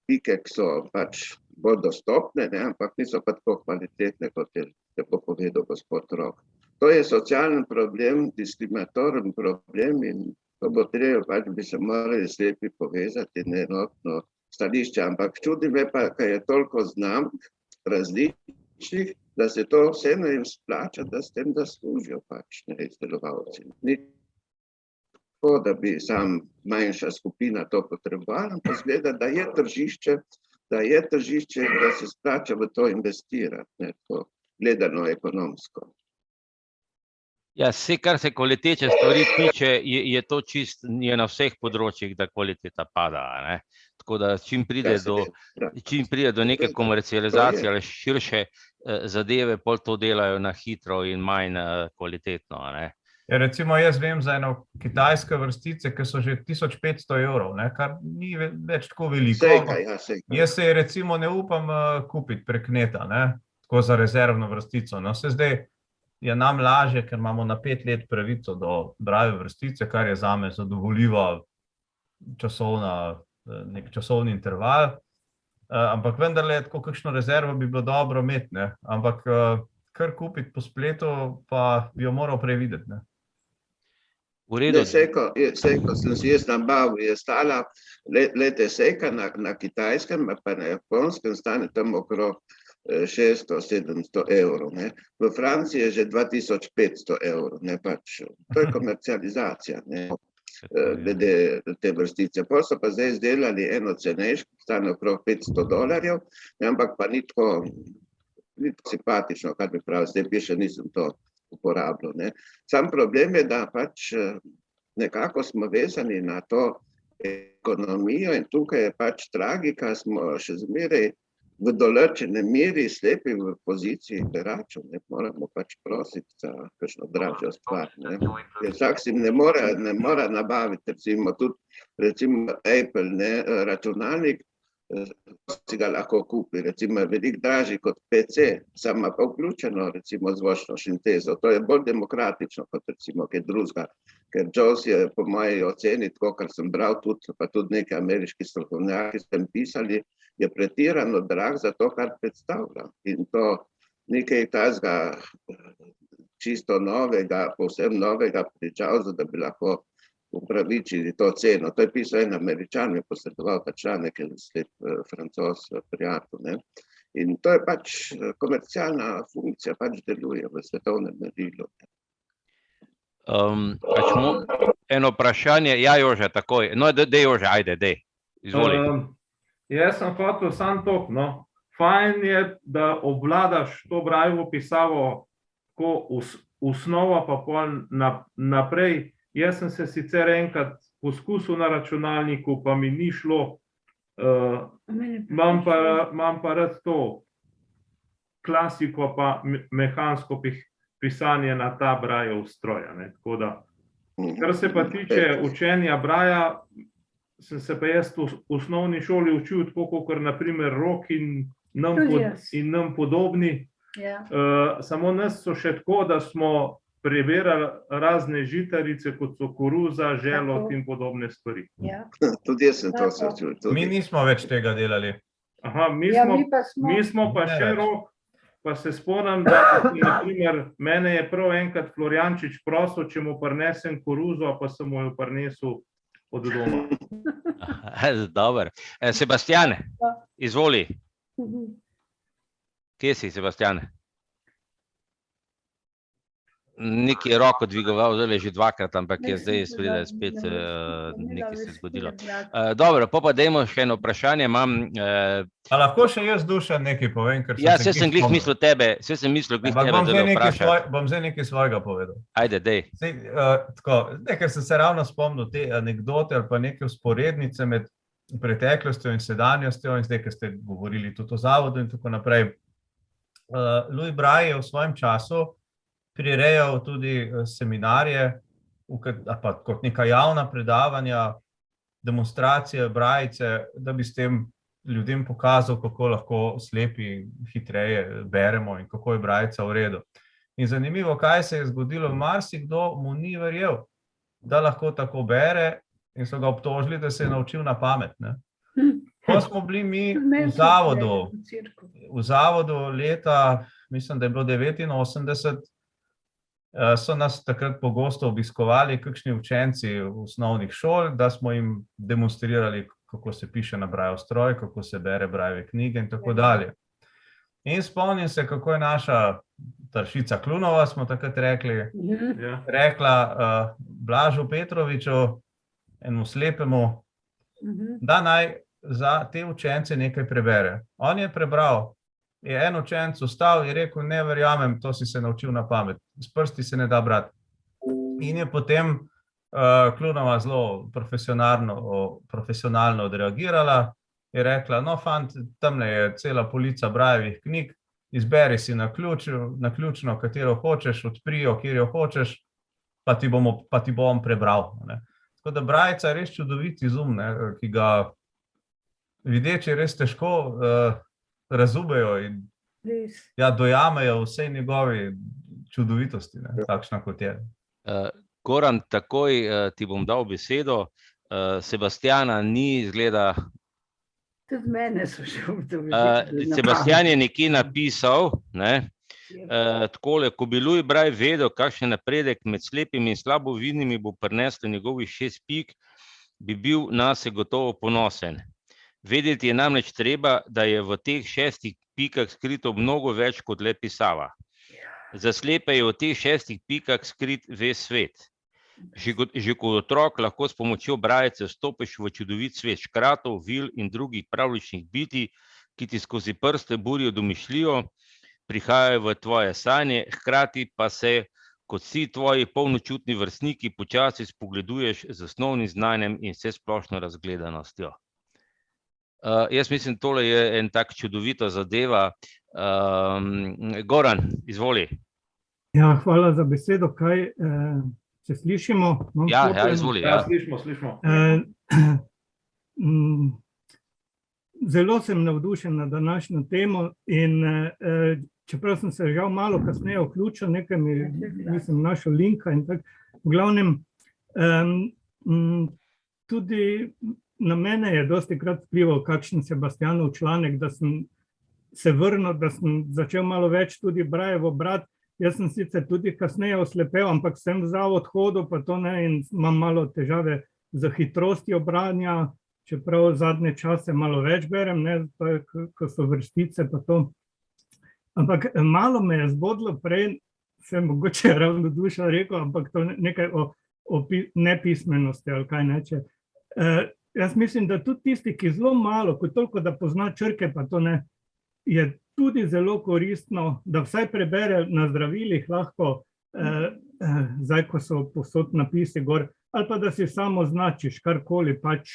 Speaker 2: pike, ki so pač bolj dostopne, ne, ampak niso pa tako kvalitetne, kot je lepo povedal gospod Rok. To je socialni problem, diskriminatoren problem in to bo treba, pač bi se morali slepi povezati na enotno stališče, ampak čudi me pa, kaj je toliko znamk različnih, da se to vseeno jim splača, da s tem da služijo pač izdelovalci. Ni tako, da bi sam manjša skupina to potrebovala, ampak zgleda, da je tržišče, da se splača v to investirati, ne, to gledano ekonomsko.
Speaker 1: Ja, vse, kar se kvalitete stvari tiče, je to čist, je na vseh področjih, da kvaliteta pada, ne. tako da čim pride do neke komercializacije ali širše zadeve, pol to delajo na hitro in manj kvalitetno, ne.
Speaker 3: Ja, recimo jaz vem za eno kitajske vrstice, ki so že 1500 €, ne, kar ni več tako veliko. Jaz se recimo ne upam kupiti prek neta, ne, tako za rezervno vrstico. No, se zdaj je nam lažje, ker imamo na 5 let pravico do brave vrstice, kar je zame zadovoljiva nek časovni interval. Ampak vendarle tako kakšno rezervo bi bilo dobro imeti, ne, ampak kar kupiti po spletu, pa bi jo moral prej videti, ne.
Speaker 1: V redu.
Speaker 2: Sejko sem si jaz nabavil, je stala, lejte, sejka na kitajskem, pa na japonskem stane tam okrog 600-700 €, ne. V Franciji je že 2500 €, ne, pač, to je komercializacija, ne, glede te vrstice. Pol so pa zdaj izdelali eno cenejško, stane okrog $500, ampak pa ni tako simpatično, kar bi pravil, zdaj piše, nisem to uporabljal, ne. Sam problem je, da pač nekako smo vezani na to ekonomijo in tukaj je pač tragika, smo še zmeraj v določenem meri slepi v poziciji beračev, ne, moramo pač prositi za kakšno dražjo stvar, ne. Vsak si ne more nabaviti, recimo Apple, ne, računalnik, si ga lahko kupi, recimo je veliko dražji kot PC, sama pa vključeno recimo zvočno sintezo. To je bolj demokratično kot recimo kaj drugega, ker JAWS je po moji oceni, tako kar sem bral tudi, pa tudi neki ameriški strokovnjaki s tem pisali, je pretirano drag za to, kar predstavlja. In to nekaj tazga čisto novega, povsem novega pri JAWSu, da bi lahko upravičili to ceno. To je pisal en Američan, je posredoval ta članek, je slep Francoz prijatelj, ne. In to je pač komercialna funkcija, pač deluje v svetovnem merilu.
Speaker 1: Eno vprašanje, ja, Jože, takoj. No, dej Jože, ajde, dej. Izvoli.
Speaker 3: Jaz sem hotel samo toliko, no. Fajn je, da obvladaš to Brailleovo pisavo ko osnova, pa pol naprej. Jaz sem se sicer enkrat poskusil na računalniku, pa mi ni šlo. Imam pa rad to klasiko pa mehansko pisanje na ta Brailleov stroj, ne, tako da. Kar se pa tiče učenja Brailla, sem se pa jaz v osnovni šoli učil tako, kakor na primer Rok in nam podobni. Samo nas so še tako, da smo preverjali razne žitarice, kot so koruza, želod in podobne stvari.
Speaker 2: Tudi jaz sem to srčil.
Speaker 3: Mi nismo več tega delali. Aha, mi smo pa še Rok, pa se spomnim, da na primer, mene je prav enkrat Florjančič prosil, če mu prinesem koruzo, pa sem mu jo prinesel od doma.
Speaker 1: Dobar. Sebastian, izvoli. Kje si, Sebastian? Neki je roko dvigoval, zdaj že dvakrat, ampak je zdaj spet nekaj se zgodilo. Dobro, pa dajmo še eno vprašanje.
Speaker 3: A lahko še jaz, Dušan, nekaj povem?
Speaker 1: Ja, sem glih mislil tebe vprašati.
Speaker 3: Bom zdaj nekaj svojega povedal.
Speaker 1: Ajde, dej.
Speaker 3: Ker sem se ravno spomnil te anekdote ali pa neke vzporednice med preteklostjo in sedanjostjo in zdaj, ker ste govorili tudi o zavodu in tako naprej. Louis Braille je v svojem času prirejal tudi seminarje, pa kot neka javna predavanja, demonstracije Braillice, da bi s tem ljudem pokazal, kako lahko slepi hitreje beremo in kako je Braillica v redu. In zanimivo, kaj se je zgodilo, marsikdo mu ni verjel, da lahko tako bere in so ga obtožili, da se je naučil na pamet, ne. Ko smo bili mi v zavodu leta, mislim, da je bilo 89, so nas takrat pogosto obiskovali kakšni učenci osnovnih šol, da smo jim demonstrirali, kako se piše na Brailleov stroj, kako se bere Braillove knjige in tako dalje. In spomnim se, kako je naša Taršica Klunova, smo takrat rekla Blažu Petroviču, enemu slepemu, da naj za te učence nekaj prebere. On je prebral. Je en učenec vstal in rekel, ne verjamem, to si se naučil na pamet, s prsti se ne da brati. In je potem Klunova zelo profesionalno odreagirala, je rekla, no, fant, tamle je cela polica Brajevih knjig, izberi si naključno, katero hočeš, odpri jo, kjer jo hočeš, pa ti bom prebral. Ne. Tako da Brajca je res čudovit izum, ne, ki ga videči res težko razumejo in dojamejo vsej njegovi čudovitosti, ne, takšna kot je.
Speaker 1: Goran, takoj ti bom dal besedo. Sebastiana ni izgleda.
Speaker 6: Tudi mene so še
Speaker 1: Sebastian je nekje napisal, ne, takole, ko bi Louis Braille vedel, kakšen napredek med slepimi in slabovidnimi bo prineslo njegovih 6 pik, bi bil nase gotovo ponosen. Vedeti je namreč treba, da je v teh 6 pikah skrito mnogo več kot le pisava. Za slepe je v teh 6 pikah skrit ves svet. Že kot otrok lahko s pomočjo Brajice vstopiš v čudovit svet škratov, vil in drugih pravličnih bitij, ki ti skozi prste burijo domišljijo, prihajajo v tvoje sanje, hkrati pa se, kot vsi tvoji polnočutni vrstniki, počasi spogleduješ z osnovnim znanjem in vsesplošno razgledanostjo. Jaz mislim, tole je en tak čudovita zadeva. Goran, izvoli.
Speaker 9: Ja, hvala za besedo. Kaj se slišimo?
Speaker 1: Ja, izvoli. Ja.
Speaker 3: Slišimo.
Speaker 9: Zelo sem navdušen na današnjo temo in čeprav sem se žal malo kasneje vključil, nekaj nisem našel linka in tako. V glavnem, tudi na mene je dostikrat vplival kakšen Sebastianov članek, da sem se vrnil, da sem začel malo več tudi Brajevo brati. Jaz sem sicer tudi kasneje oslepel, ampak sem v zavod hodil, pa to ne, in imam malo težave z hitrostjo branja, čeprav zadnje čase malo več berem, ne, ko so vrstice pa to. Ampak malo me je zbodlo prej, sem mogoče ravno duša rekel, ampak to nekaj o nepismenosti ali kaj neče. Jaz mislim, da tudi tisti, ki zelo malo, kot toliko, da pozna črke, pa to ne, je tudi zelo koristno, da vsaj prebere na zdravilih lahko, zdaj, ko so povsod napisi gor, ali pa da si samo značiš karkoli, pač,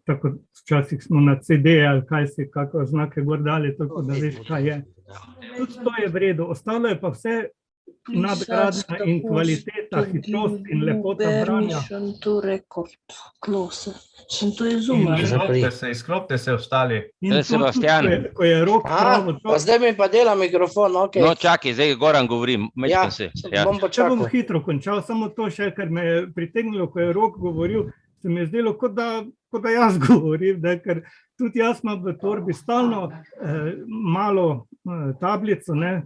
Speaker 9: tako včasih smo na CD ali kaj si, kako znake gor dali, tako da veš, kaj je. Tudi to je v redu, ostalo je pa vse nadgradnja in kvaliteta, hitrost in lepota branja.
Speaker 3: Izklopite se ostali.
Speaker 1: Sebastian.
Speaker 9: Ko je Rok pravo to...
Speaker 10: Pa zdaj mi pa dela mikrofon, ok.
Speaker 1: No, čakaj, zdaj Goran govorim.
Speaker 10: Bom
Speaker 9: Če
Speaker 10: počakal.
Speaker 9: bom hitro končal, samo to še, ker me je pritegnilo, ko je Rok govoril, se mi je zdelo, kot da jaz govorim, ker tudi jaz imam v torbi stalno malo tablico, ne.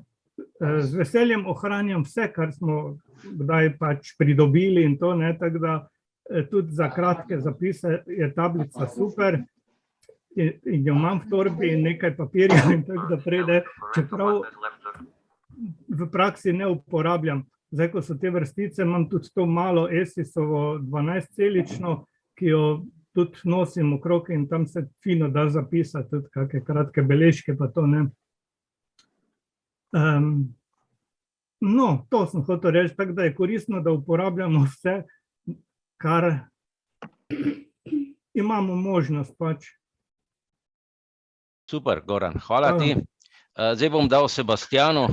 Speaker 9: Z veseljem ohranjam vse, kar smo kdaj pač pridobili in to, ne, tako da tudi za kratke zapise je tablica super in jo imam v torbi in nekaj papirja in tako naprej, čeprav v praksi ne uporabljam. Zdaj, ko so te vrstice, imam tudi to malo Esisovo 12-celično, ki jo tudi nosim okrog in tam se fino da zapisati, tudi kakšne kratke beležke, pa to ne. No, to sem hotel reči, tako da je koristno, da uporabljamo vse, kar imamo možnost pač.
Speaker 1: Super, Goran, hvala ti. Zdaj bom dal Sebastianu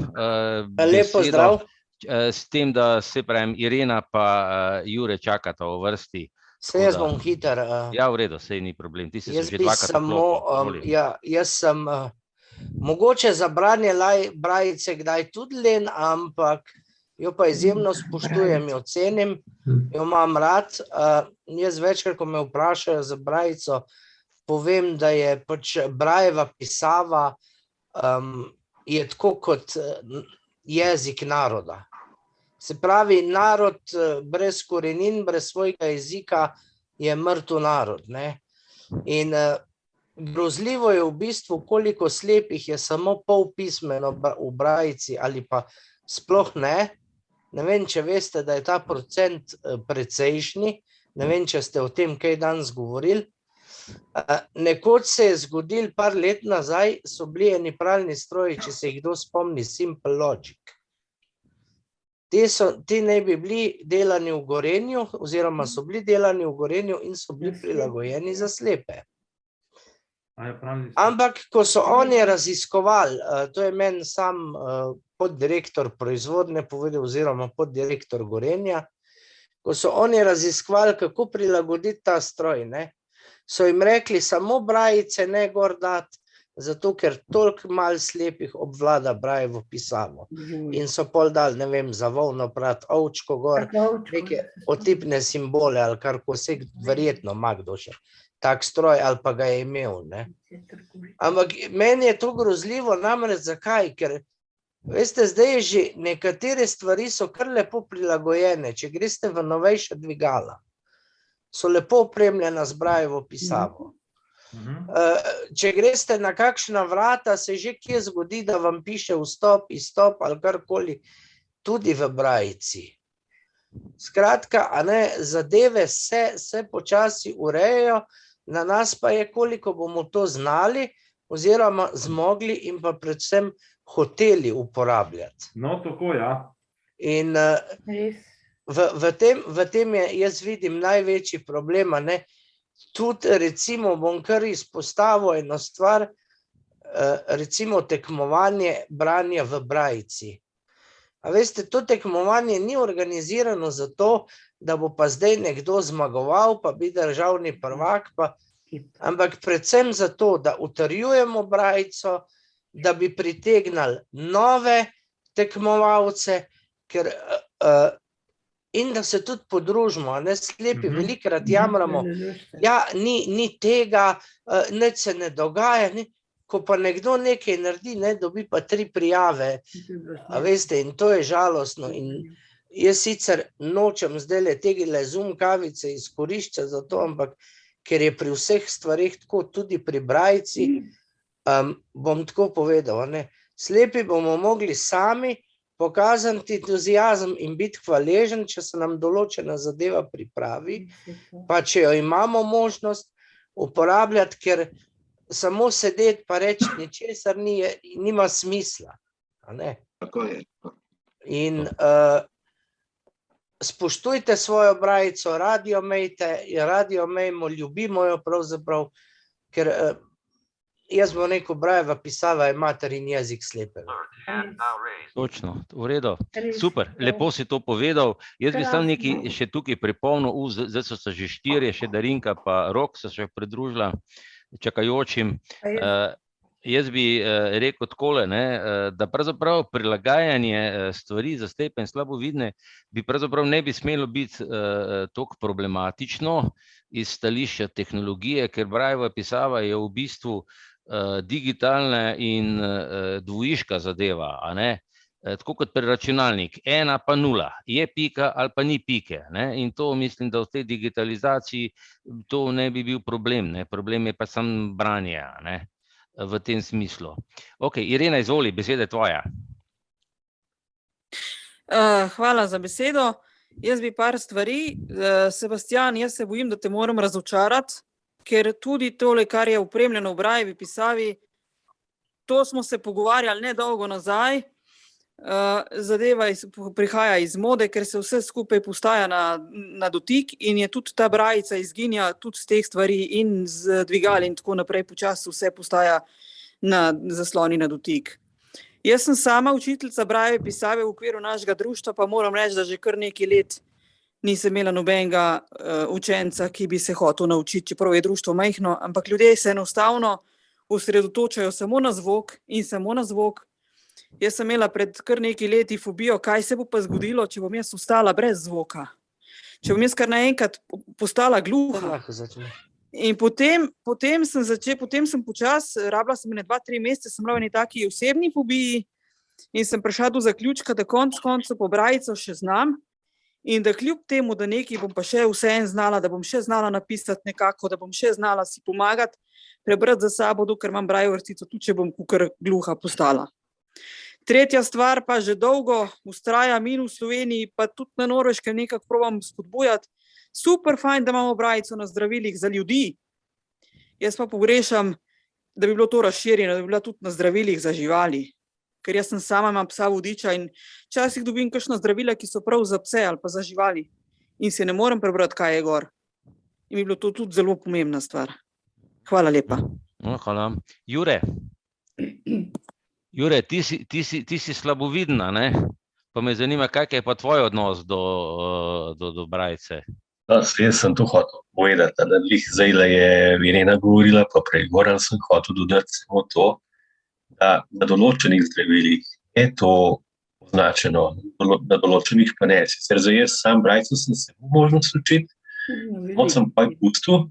Speaker 10: Lepo zdrav.
Speaker 1: S tem, da se pravim, Irena pa Jure čakata v vrsti.
Speaker 10: Se jaz bom hiter.
Speaker 1: Ja, v redu, sej ni problem. Ti si se že dvakrat
Speaker 10: vklopil. Jaz sem mogoče za branje Brajice kdaj tudi len, ampak jo pa izjemno spoštujem, jo cenim, jo imam rad. Jaz večkrat, ko me vprašajo za Brajico, povem, da je pač Brajeva pisava je tako kot jezik naroda. Se pravi, narod brez korenin, brez svojega jezika je mrtev narod, ne. In grozljivo je v bistvu, koliko slepih je samo polpismeno v Brajici ali pa sploh ne. Ne vem, če veste, da je ta procent precejšnji, ne vem, če ste o tem kaj danes govorili. Nekoč se je zgodil par let nazaj, so bili eni pralni stroji, če se jih kdo spomni, Simple Logic. Ti naj bi bili delani v Gorenju, oziroma so bili delani v Gorenju in so bili prilagojeni za slepe. Ampak, ko so oni raziskovali, to je meni sam poddirektor proizvodne povedal, oziroma poddirektor Gorenja, ko so oni raziskovali, kako prilagoditi ta stroj, ne, so jim rekli, samo brajice ne gor dati, zato ker toliko malo slepih obvlada Braillevo pisavo. In so pol dali, ne vem, za volno prat, ovčko gor, neke otipne simbole, ali kar ko se verjetno ima kdo še tak stroj, ali pa ga je imel, ne. Ampak meni je to grozljivo, namreč zakaj, ker veste, zdaj je že nekatere stvari so kar lepo prilagojene, če greste v novejša dvigala, so lepo opremljena z Braillevo pisavo. Če greste na kakšna vrata, se že kje zgodi, da vam piše vstop, izstop ali karkoli, tudi v brajici. Skratka, a ne, zadeve se počasi urejajo, na nas pa je, koliko bomo to znali, oziroma zmogli in pa predvsem hoteli uporabljati.
Speaker 3: No, tako, ja.
Speaker 10: In v tem je, jaz vidim, največji problem, a ne. Tudi, recimo, bom kar izpostavil eno stvar, recimo tekmovanje branja v brajici. A veste, to tekmovanje ni organizirano zato, da bo pa zdaj nekdo zmagoval, pa bi državni prvak, ampak predvsem zato, da utrjujemo brajico, da bi pritegnali nove tekmovalce, in da se tudi podružimo, a ne, slepi velikrat jamramo, ja, ni tega, nič se ne dogaja, ko pa nekdo nekaj naredi, ne, dobi pa 3 prijave, a veste, in to je žalostno. In jaz sicer nočem zdajle tegele Zoom kavice izkoriščati za to, ampak ker je pri vseh stvareh tako, tudi pri brajici, bom tako povedal, ne, slepi bomo mogli sami pokazati entuziazem in biti hvaležen, če se nam določena zadeva pripravi, pa če jo imamo možnost uporabljati, ker samo sedeti pa reči ničesar nima smisla.
Speaker 2: Tako je.
Speaker 10: In spoštujte svojo brajico, radio imejmo, ljubimo jo pravzaprav, ker jaz bom rekel, Brailleva pisava je materin jezik slepega.
Speaker 1: Točno, v redu. Super, lepo si to povedal. Jaz bi sam nekaj še tukaj pripomnil, zdaj so se že 4, še Darinka pa Rok so še pridružila čakajočim. Jaz bi rekel takole, da pravzaprav prilagajanje stvari za slepe in slabovidne bi pravzaprav ne bi smelo biti toliko problematično iz stališča tehnologije, ker Brailleva pisava je v bistvu digitalna in dvojiška zadeva, a ne? Tako kot pri računalnik, 1 pa 0, je pika ali pa ni pike, ne? In to mislim, da v tej digitalizaciji to ne bi bil problem, ne? Problem je pa samo branje, ne? V tem smislu. Ok, Irena, izvoli, beseda je tvoja.
Speaker 11: Hvala za besedo. Jaz bi par stvari. Sebastian, jaz se bojim, da te moram razočarati, ker tudi tole, kar je opremljeno v Braillevi pisavi, to smo se pogovarjali nedolgo nazaj, zadeva prihaja iz mode, ker se vse skupaj postaja na dotik in je tudi ta brajica izginja tudi z teh stvari in z dvigali in tako naprej, počasi vse postaja na zasloni na dotik. Jaz sem sama učiteljica Brailleve pisave v okviru našega društva, pa moram reči, da že kar nekaj let nisem imela nobenega učenca, ki bi se hotel naučiti, čeprav je društvo majhno, ampak ljudje se enostavno osredotočajo samo na zvok in samo na zvok. Jaz sem imela pred kar nekaj leti fobijo, kaj se bo pa zgodilo, če bom jaz ostala brez zvoka. Če bom jaz kar naenkrat postala gluha. In potem sem počasi, rabila sem 2-3 mesece, sem bila v eni taki osebni fobiji in sem prišla do zaključka, da konec koncev po brajico še znam in da kljub temu, da nekaj bom pa še vseeno znala, da bom še znala napisati nekako, da bom še znala si pomagati, prebrati za sabo, dokler imam Braillevo vrstico, tudi če bom kakor gluha postala. Tretja stvar pa že dolgo vztrajam in v Sloveniji, pa tudi na Norveškem nekako probam spodbujati. Super fajn, da imamo brajico na zdravilih za ljudi. Jaz pa pogrešam, da bi bilo to razširjeno, da bi bila tudi na zdravilih za živali. ker jaz sem sama, imam psa vodiča in včasih dobim kakšno zdravila, ki so prav za pse ali pa za živali in si ne morem prebrati, kaj je gor. In bi bilo to tudi zelo pomembna stvar. Hvala lepa.
Speaker 1: Hvala. Jure, ti si slabovidna, ne? Pa me zanima, kak je pa tvoj odnos do brajice?
Speaker 12: Jaz sem to hotel povedati, da zdajle je Irena govorila, pa prej Goran sem hotel dodati samo to, da na določenih zdravilih je to označeno, na določenih pa ne. Sicer za jaz sam brajico sem se možnost učiti, sem pa pustil,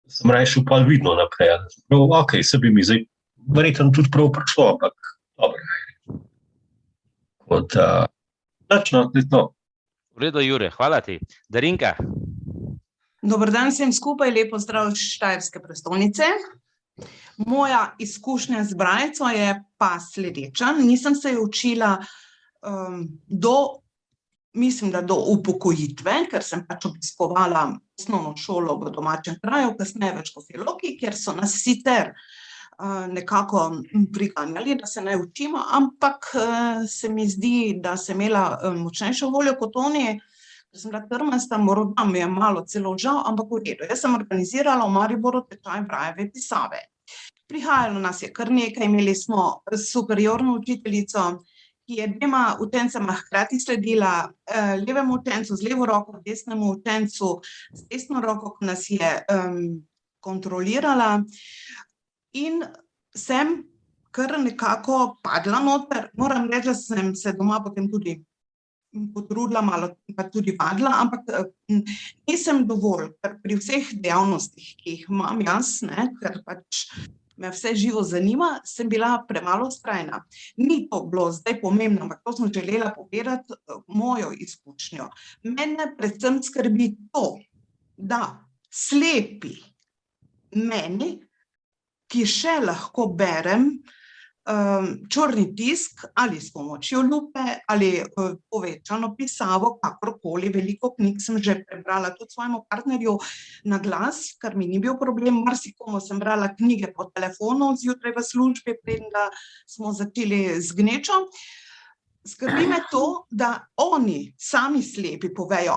Speaker 12: sem raje šel pa vidno naprej. Ok, se bi mi zdaj verjetno tudi prav prišlo, ampak dobro. Kot, no.
Speaker 1: V redu, Jure, hvala ti. Darinka.
Speaker 13: Dober dan vsem skupaj, lepo zdrav iz Štajerske prestolnice. Moja izkušnja z brajico je pa sledeča. Nisem se jo učila mislim, da do upokojitve, ker sem pač obiskovala osnovno šolo v domačem kraju, kasneje v Škofji Loki, kjer so nas sicer nekako priganjali, da se ne učimo, ampak se mi zdi, da sem imela močnejšo voljo kot oni, da sem bila trmasta, morda mi je malo celo žal, ampak v redu. Jaz sem organizirala v Mariboru tečaj brajeve pisave. Prihajalo nas je kar nekaj, imeli smo superiorno učiteljico, ki je dvema učencema hkrati sledila, levemu učencu z levo roko, desnemu učencu z desno roko, ki nas je kontrolirala. In sem kar nekako padla noter. Moram reči, da sem se doma potem tudi potrudila, malo pa tudi padla, ampak nisem dovolj, ker pri vseh dejavnostih, ki jih imam jaz, ker pač me vse živo zanima, sem bila premalo vztrajna. Ni to bilo zdaj pomembno, ampak to sem želela povedati mojo izkušnjo. Mene predvsem skrbi to, da slepi meni, ki še lahko berem črni tisk ali s pomočjo lupe ali povečano pisavo, kakorkoli, veliko knjig sem že prebrala tudi svojemu partnerju na glas, kar mi ni bil problem, marsikomu sem brala knjige po telefonu zjutraj v službi, preden da smo začeli z gnečo. Skrbi me to, da oni sami slepi povejo,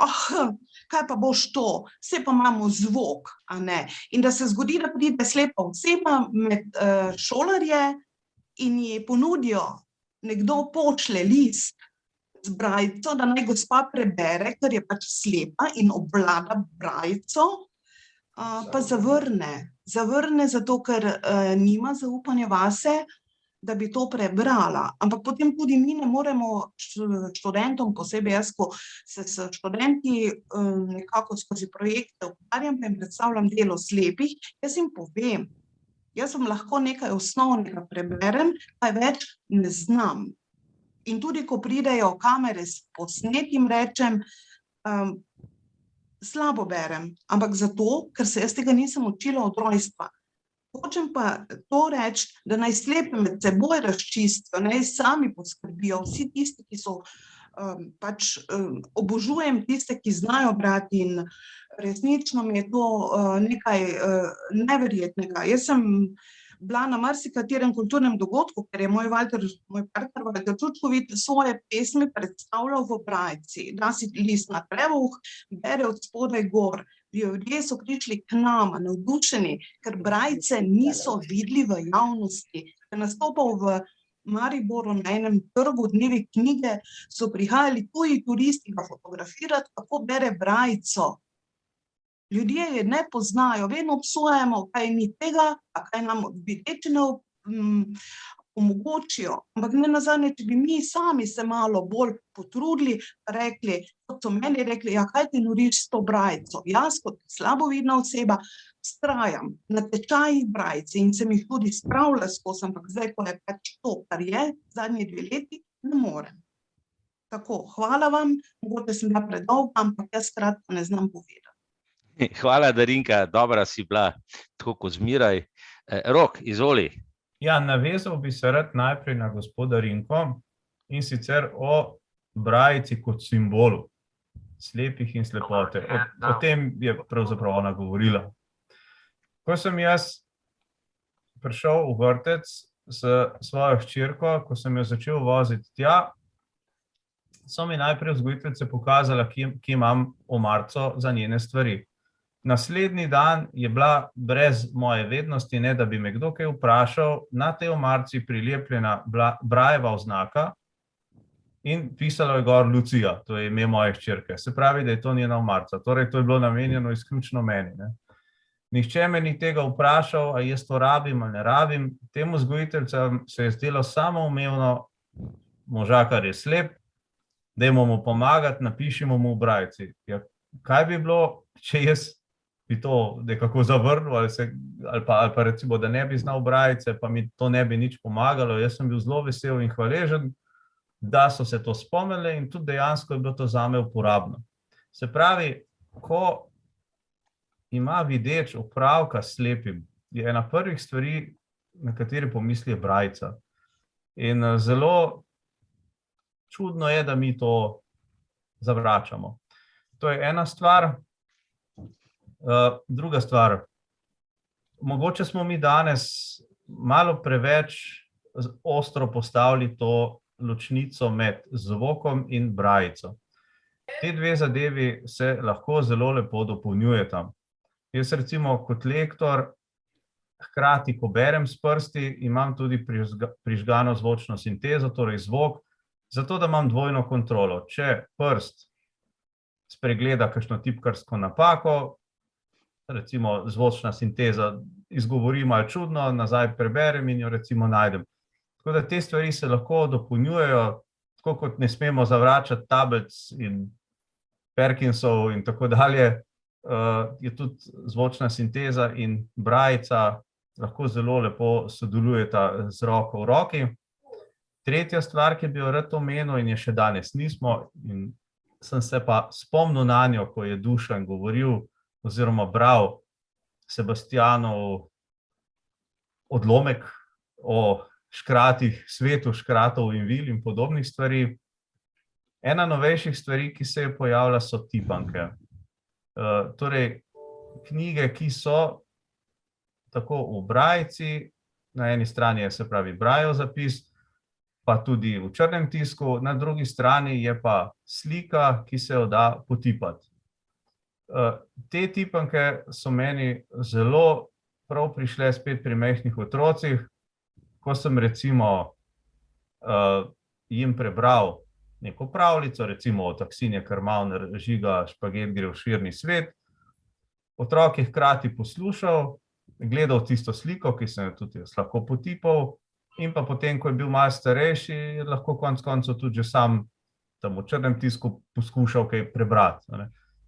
Speaker 13: kaj pa boš to, vse pa imamo zvok, a ne. In da se zgodi, da pride slepa oseba med šolarje in ji ponudijo, nekdo pošlje list z brajico, da naj gospa prebere, ker je pač slepa in obvlada brajico, pa zavrne. Zavrne zato, ker nima zaupanja vase, da bi to prebrala. Ampak potem tudi mi ne moremo študentom, posebej jaz, ko se s študenti nekako skozi projekte ukvarjam in predstavljam delo slepih, jaz jim povem, jaz vam lahko nekaj osnovnega preberem, kaj več ne znam. In tudi, ko pridejo kamere s posnetim, rečem, slabo berem, ampak zato, ker se jaz tega nisem učila od rojstva. Hočem pa to reči, da naj slepe med seboj razčistijo, naj sami poskrbijo, vsi tisti, ki so pač obožujem tiste, ki znajo brati in resnično mi je to nekaj neverjetnega. Jaz sem bila na marsikaterem kulturnem dogodku, ker je moj partner Valter Čučkovič svoje pesmi predstavljal v brajici. Da si list na trebuh, bere od spodaj gor. Ljudje so prišli k nama, navdušeni, ker brajice niso videli v javnosti. Ker nastopal v Mariboru na enem trgu dnevi knjige, so prihajali tuji turisti ga fotografirati, kako bere brajico. Ljudje je ne poznajo, vedno obsojamo, kaj ni tega, a kaj nam videči ne omogočijo. Ampak ne nazadnje, če bi mi sami se malo bolj potrudili, rekli, kot so meni rekli, ja, kaj ti noriš s to brajico? Jaz kot slabovidna oseba vztrajam na tečajih brajice in sem jih tudi spravila skozi, ampak zdaj, ko je pač to, kar je, zadnji 2 leti, ne morem. Tako, hvala vam, mogoče sem bila predolga, ampak jaz kratko ne znam povedati.
Speaker 1: Hvala, Darinka, dobra si bila, tako kot zmeraj. Rok, izvoli.
Speaker 3: Ja, navezal bi se rad najprej na gospoda Darinko in sicer o brajici kot simbolu slepih in slepote. O tem je pravzaprav ona govorila. Ko sem jaz prišel v vrtec, s svojo hčerko, ko sem jo začel voziti tja, so mi najprej vzgojiteljice pokazala, kje imam omarico za njene stvari. Naslednji dan je bila brez moje vednosti, ne da bi me kdo kaj vprašal, na tej omarici prilepljena Brajeva oznaka in pisalo je gor Lucija, to je ime moje hčerke. Se pravi, da je to njena omarica. Torej, to je bilo namenjeno izključno meni, ne. Nihče me ni tega vprašal, a jaz to rabim ali ne rabim. Temu vzgojiteljicam se je zdelo samoumevno, možakar je slep, dajmo mu pomagati, napišimo mu v brajici. Ja, kaj bi bilo, če jaz bi to nekako zavrnil ali pa recimo, da ne bi znal brajice, pa mi to ne bi nič pomagalo. Jaz sem bil zelo vesel in hvaležen, da so se to spomnili in tudi dejansko je bilo to zame uporabno. Se pravi, ko ima videč opravka s slepim, je ena prvih stvari, na kateri pomisli je brajica. In zelo čudno je, da mi to zavračamo. To je ena stvar. Druga stvar, mogoče smo mi danes malo preveč ostro postavili to ločnico med zvokom in brajico. Te dve zadevi se lahko zelo lepo dopolnjujeta. Jaz recimo kot lektor, hkrati, ko berem s prsti, imam tudi prižgano zvočno sintezo, torej zvok, zato da imam dvojno kontrolo. Če prst spregleda kakšno tipkarsko napako, recimo zvočna sinteza izgovori malo čudno, nazaj preberem in jo recimo najdem. Tako da te stvari se lahko dopolnjujejo, tako kot ne smemo zavračati tablic in Perkinsov in tako dalje, je tudi zvočna sinteza in brajica lahko zelo lepo sodelujeta z roko v roki. Tretja stvar, ki bi jo rad omenil in je še danes nismo, in sem se pa spomnil na njo, ko je Dušan govoril oziroma bral Sebastijanov odlomek o škratih, svetu škratov in vil in podobnih stvari. Ena novejših stvari, ki se je pojavila, so tipanke. Torej, knjige, ki so tako v brajici, na eni strani je, se pravi, Brajev zapis, pa tudi v črnem tisku, na drugi strani je pa slika, ki se jo da potipati. Te tipanke so meni zelo prav prišle spet pri majhnih otrocih, ko sem recimo jim prebral neko pravljico, recimo Taksinje Karmavner Žiga Špaget gre v širni svet. Otrok je hkrati poslušal, gledal tisto sliko, ki sem jo tudi jaz lahko potipal, in pa potem, ko je bil malo starejši, je lahko konec koncev tudi že sam tam v črnem tisku poskušal kaj prebrati.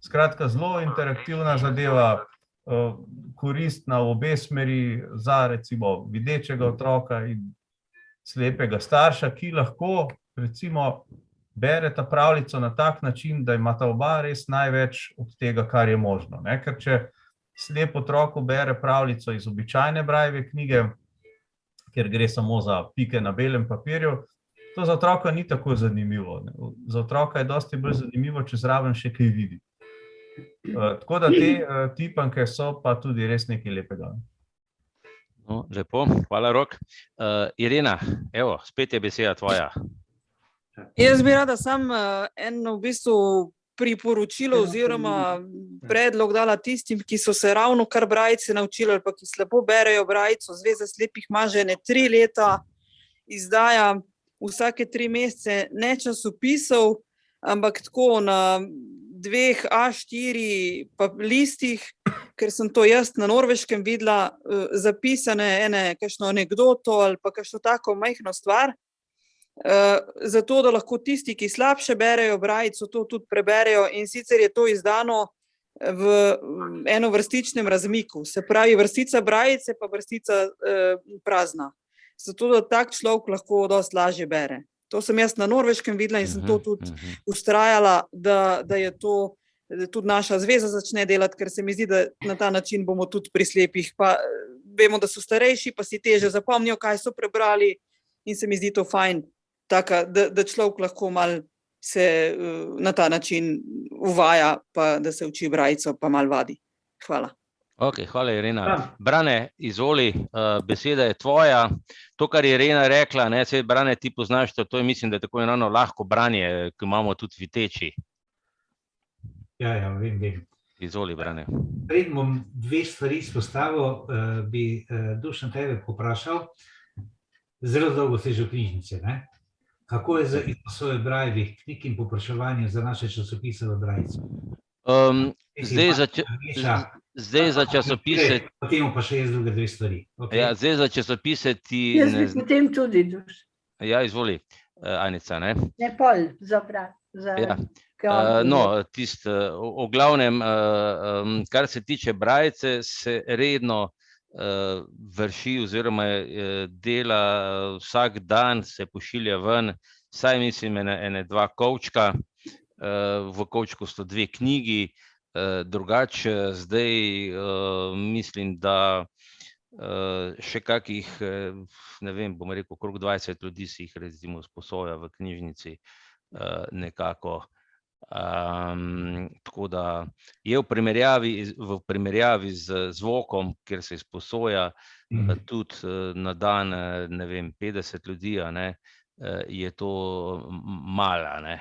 Speaker 3: Skratka, zelo interaktivna zadeva, koristna v obe smeri za recimo videčega otroka in slepega starša, ki lahko recimo bereta pravljico na tak način, da imata oba res največ od tega, kar je možno. Ker če slep otroku bere pravljico iz običajne Brajeve knjige, ker gre samo za pike na belem papirju, to za otroka ni tako zanimivo. Za otroka je dosti bolj zanimivo, če zraven še kaj vidi. Tako da te tipanke so pa tudi res nekaj lepega.
Speaker 1: No, lepo, hvala Rok. Irena, evo, spet je beseda tvoja.
Speaker 11: Jaz bi rada sam eno v bistvu priporočilo oziroma predlog dala tistim, ki so se ravno kar brajice naučili ali pa ki slabo berejo brajico. Zveza slepih ima že 3 leta, izdaja vsake 3 mesece ne časopisov, ampak tako na 2 A4 listih, ker sem to jaz na Norveškem videla, zapisane kakšno anekdoto ali pa kakšno tako majhno stvar, zato da lahko tisti, ki slabše berejo brajico, to tudi preberejo, in sicer je to izdano v enovrstičnem razmiku, se pravi vrstica brajice pa vrstica prazna, zato da tak človek lahko dosti lažje bere. To sem jaz na Norveškem videla in sem to tudi vztrajala, da je to, da tudi naša zveza začne delati, ker se mi zdi, da na ta način bomo tudi pri slepih, pa vemo, da so starejši, pa si teže zapomnijo, kaj so prebrali, in se mi zdi to fajn, taka, da človek lahko malo se na ta način uvaja, pa da se uči brajico, pa malo vadi. Hvala.
Speaker 1: Ok, hvala Irena. Brane, izvoli, beseda je tvoja. To, kar je Irena rekla, ne, se Brane, ti poznaš, to je mislim, da je tako enano lahko branje, ki imamo tudi viteči.
Speaker 7: Ja, vem.
Speaker 1: Izvoli, Brane.
Speaker 7: Preden bom dve stvari izpostavil, bi Dušan tebe poprašal, zelo dolgo si že v knjižnici, ne? Kako je za izposojo Brajevih knjig in popraševanje za naše časopise v Brajcu?
Speaker 1: Zdaj za časopise...
Speaker 7: Potem pa še jaz druge dve stvari.
Speaker 1: Ja, zdaj za časopise ti...
Speaker 6: Jaz bi potem tudi, Duš.
Speaker 1: Ja, izvoli, Anica, ne?
Speaker 6: Ne pol, za brat.
Speaker 1: No, v glavnem, kar se tiče Brajce, se redno vrši oziroma dela vsak dan, se pošilja ven, saj mislim ene dva kovčka, v kovčku so dve knjigi, drugače zdaj mislim, da še kakih, ne vem, bom rekel, okrog 20 ljudi si jih recimo sposoja v knjižnici nekako. Tako da je v primerjavi z zvokom, kjer se izposoja tudi na dan, ne vem, 50 ljudi, je to mala, ne.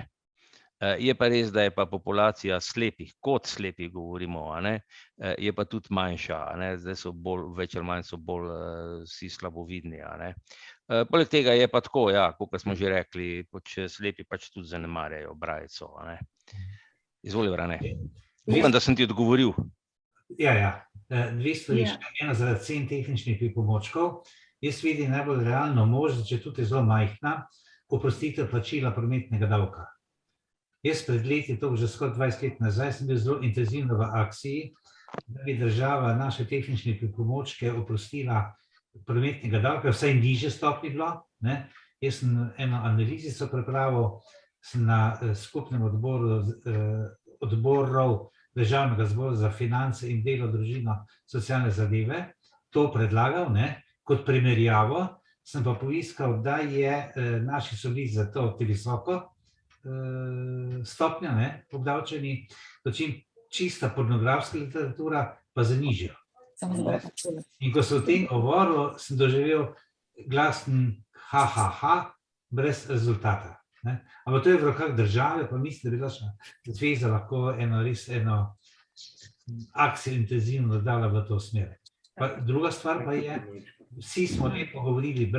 Speaker 1: Je pa res, da je pa populacija slepih, kot slepih govorimo, je pa tudi manjša, zdaj so več ali manj so bolj vsi slabovidni. Poleg tega je pa tako, ja, kot smo že rekli, slepi pač tudi zanemarjajo Brajico. Izvoli, Brane. Upam, da sem ti odgovoril.
Speaker 7: Ja, dve stvari, ena zaradi cen tehničnih pripomočkov. Jaz vidim najbolj realno možnost, če tudi zelo majhna, oprostitev plačila prometnega davka. Jaz pred leti, to že skoraj 20 let nazaj, sem bil zelo intenzivno v akciji, da bi država naše tehnične pripomočke oprostila prometnega davka, vsaj nižje stopnje bilo. Jaz sem eno analizico pripravil, sem na skupnem odborov Državnega zbora za finance in delo, družino, socialne zadeve, to predlagal, kot primerjavo, sem pa poiskal, da je naši so bili za to te visoko stopnja, obdavčeni, dočim čista pornografska literatura pa za nižjo. In ko sem o tem govoril, sem doživel glasen ha, brez rezultata. Ampak to je v rokah države, pa mislim, da bi naša zveza lahko eno akcijo intenzivno dala v to smer. Druga stvar pa je, vsi smo lepo govorili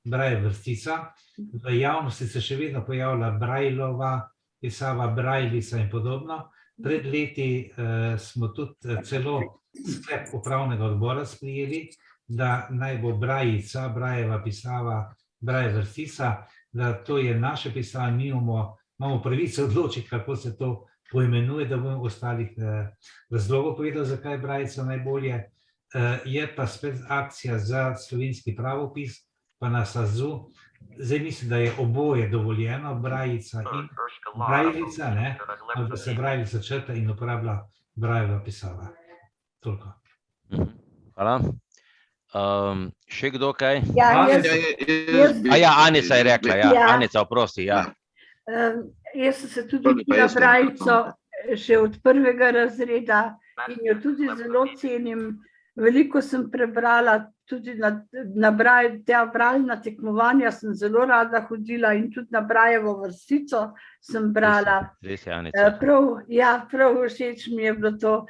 Speaker 7: Braje vrstica, v javnosti se še vedno pojavlja Brajlova pisava, Brajlica in podobno. Pred leti smo tudi celo sklep upravnega odbora sprejeli, da naj bo Brajica, Brajeva pisava, Braje vrstica, da to je naše pisava, mi imamo pravice odločiti, kako se to poimenuje, da bomo ostalih razlogov povedal, zakaj je Brajica najbolje. Je pa spet akcija za slovenski pravopis, pa na SAZU. Zdaj mislim, da je oboje dovoljeno, Brajica in Brajlica, da se Brajlica črta in uporablja Brajeva pisava. Toliko.
Speaker 1: Hvala. Še kdo kaj?
Speaker 6: Anica
Speaker 1: je rekla, Anica, oprosti.
Speaker 6: Jaz sem se tudi na Brajico še od prvega razreda in jo tudi zelo cenim. Veliko sem prebrala, tudi na bralna tekmovanja sem zelo rada hodila in tudi na Brajevo vrstico sem brala. Prav všeč mi je bilo to.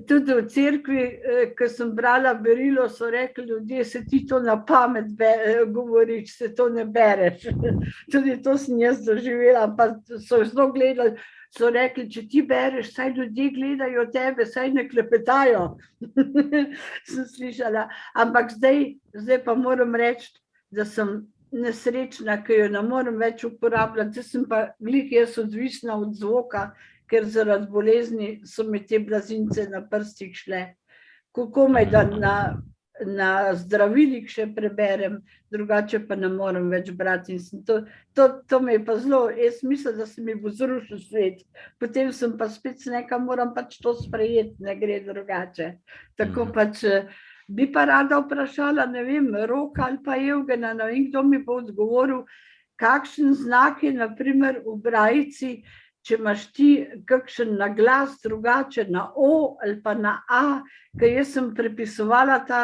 Speaker 6: Tudi v cerkvi, ko sem brala berilo, so rekli ljudje, se ti to na pamet govoriš, se to ne bereš. Tudi to sem jaz doživela, pa so zelo gledali. So rekli, če ti bereš, saj ljudje gledajo tebe, saj ne klepetajo. Sem slišala. Ampak zdaj pa moram reči, da sem nesrečna, ker jo ne morem več uporabljati. Zdaj sem pa glih jaz odvisna od zvoka, ker zaradi bolezni so mi te blazince na prstih šle. Komaj da na zdravilih še preberem, drugače pa ne morem več brati. To me je pa zelo, jaz mislim, da se mi bo zrušil svet. Potem sem pa spet nekaj, moram pač to sprejeti, ne gre drugače. Tako pač bi pa rada vprašala, ne vem, Roka ali pa Evgena, ne vem, kdo mi bo odgovoril, kakšen znak je na primer v Brajici, če imaš ti kakšen naglas drugače na O ali pa na A, ker jaz sem prepisovala ta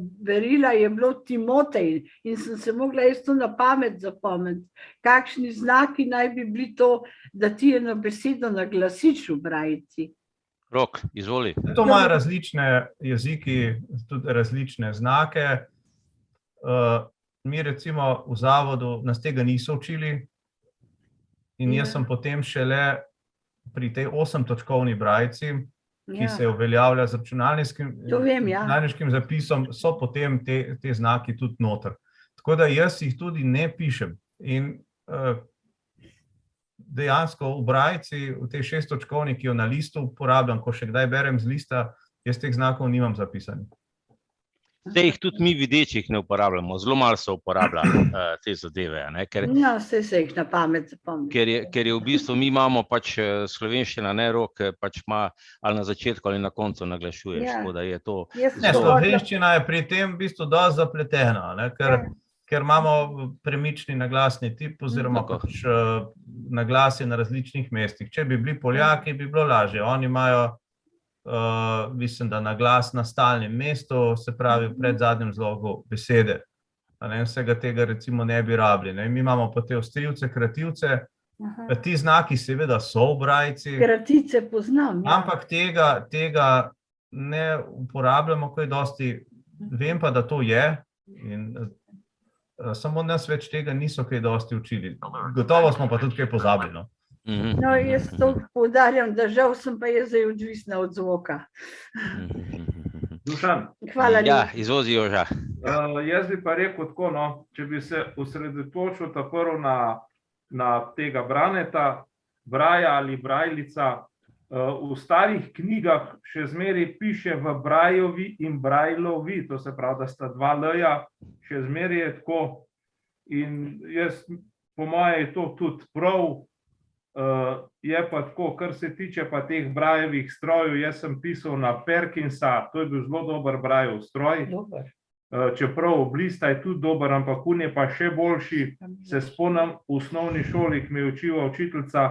Speaker 6: berila, je bilo Timotej in sem se mogla jaz to na pamet zapomniti. Kakšni znaki naj bi bili to, da ti eno besedo naglasiš v brajici?
Speaker 1: Rok, izvoli.
Speaker 3: To imajo različne jeziki, tudi različne znake. Mi recimo v zavodu nas tega niso učili in jaz sem potem šele pri tej 8-točkovni brajici, ki se uveljavlja z računalniškim zapisom, so potem te znaki tudi noter. Tako da jaz jih tudi ne pišem. In dejansko v brajici, v tej 6-točkovni, ki jo na listu uporabljam, ko še kdaj berem z lista, jaz teh znakov nimam zapisanih.
Speaker 1: Zdaj jih tudi mi videčih ne uporabljamo, zelo malo se uporablja te zadeve.
Speaker 6: No, se jih na pamet zapomnim.
Speaker 1: Ker je v bistvu, mi imamo pač slovenščina, ne Rok, pač ima ali na začetku ali na koncu naglašuješ, tako da je to...
Speaker 3: Slovenščina je pri tem v bistvu dosti zapletena, ker imamo premični naglasni tip oziroma pač naglasi na različnih mestih. Če bi bili Poljaki, bi bilo lažje. Oni imajo mislim, da naglas na stalnem mestu, se pravi v predzadnjem zlogu besede. Vsega tega recimo ne bi rabili. Mi imamo pa te ostrivce, krativce, ti znaki seveda so v brajici.
Speaker 6: Kratice poznam.
Speaker 3: Ampak tega ne uporabljamo kaj dosti. Vem pa, da to je in samo nas več tega niso kaj dosti učili. Gotovo smo pa tudi kaj pozabili.
Speaker 6: No, jaz to poudarjam, da žal sem pa jaz zdaj odvisna od zvoka.
Speaker 3: Dušan.
Speaker 6: Hvala lepa.
Speaker 1: Ja, izvozi Joža.
Speaker 3: Jaz bi pa rekel tako, če bi se osredotočil prvo na tega Braneta, Braja ali Brajlica, v starih knjigah še zmeraj piše v Brajovi in Brajlovi, to se pravi, da sta dva L-ja, še zmeraj je tako. In jaz, po moje, je to tudi prav. Je pa tako, kar se tiče pa teh Brajevih strojev, jaz sem pisal na Perkinsa, to je bil zelo dober Brajev stroj. Čeprav Blista je tudi dober, ampak on je pa še boljši. Se spomnim v osnovni šoli, ki me je učila učiteljica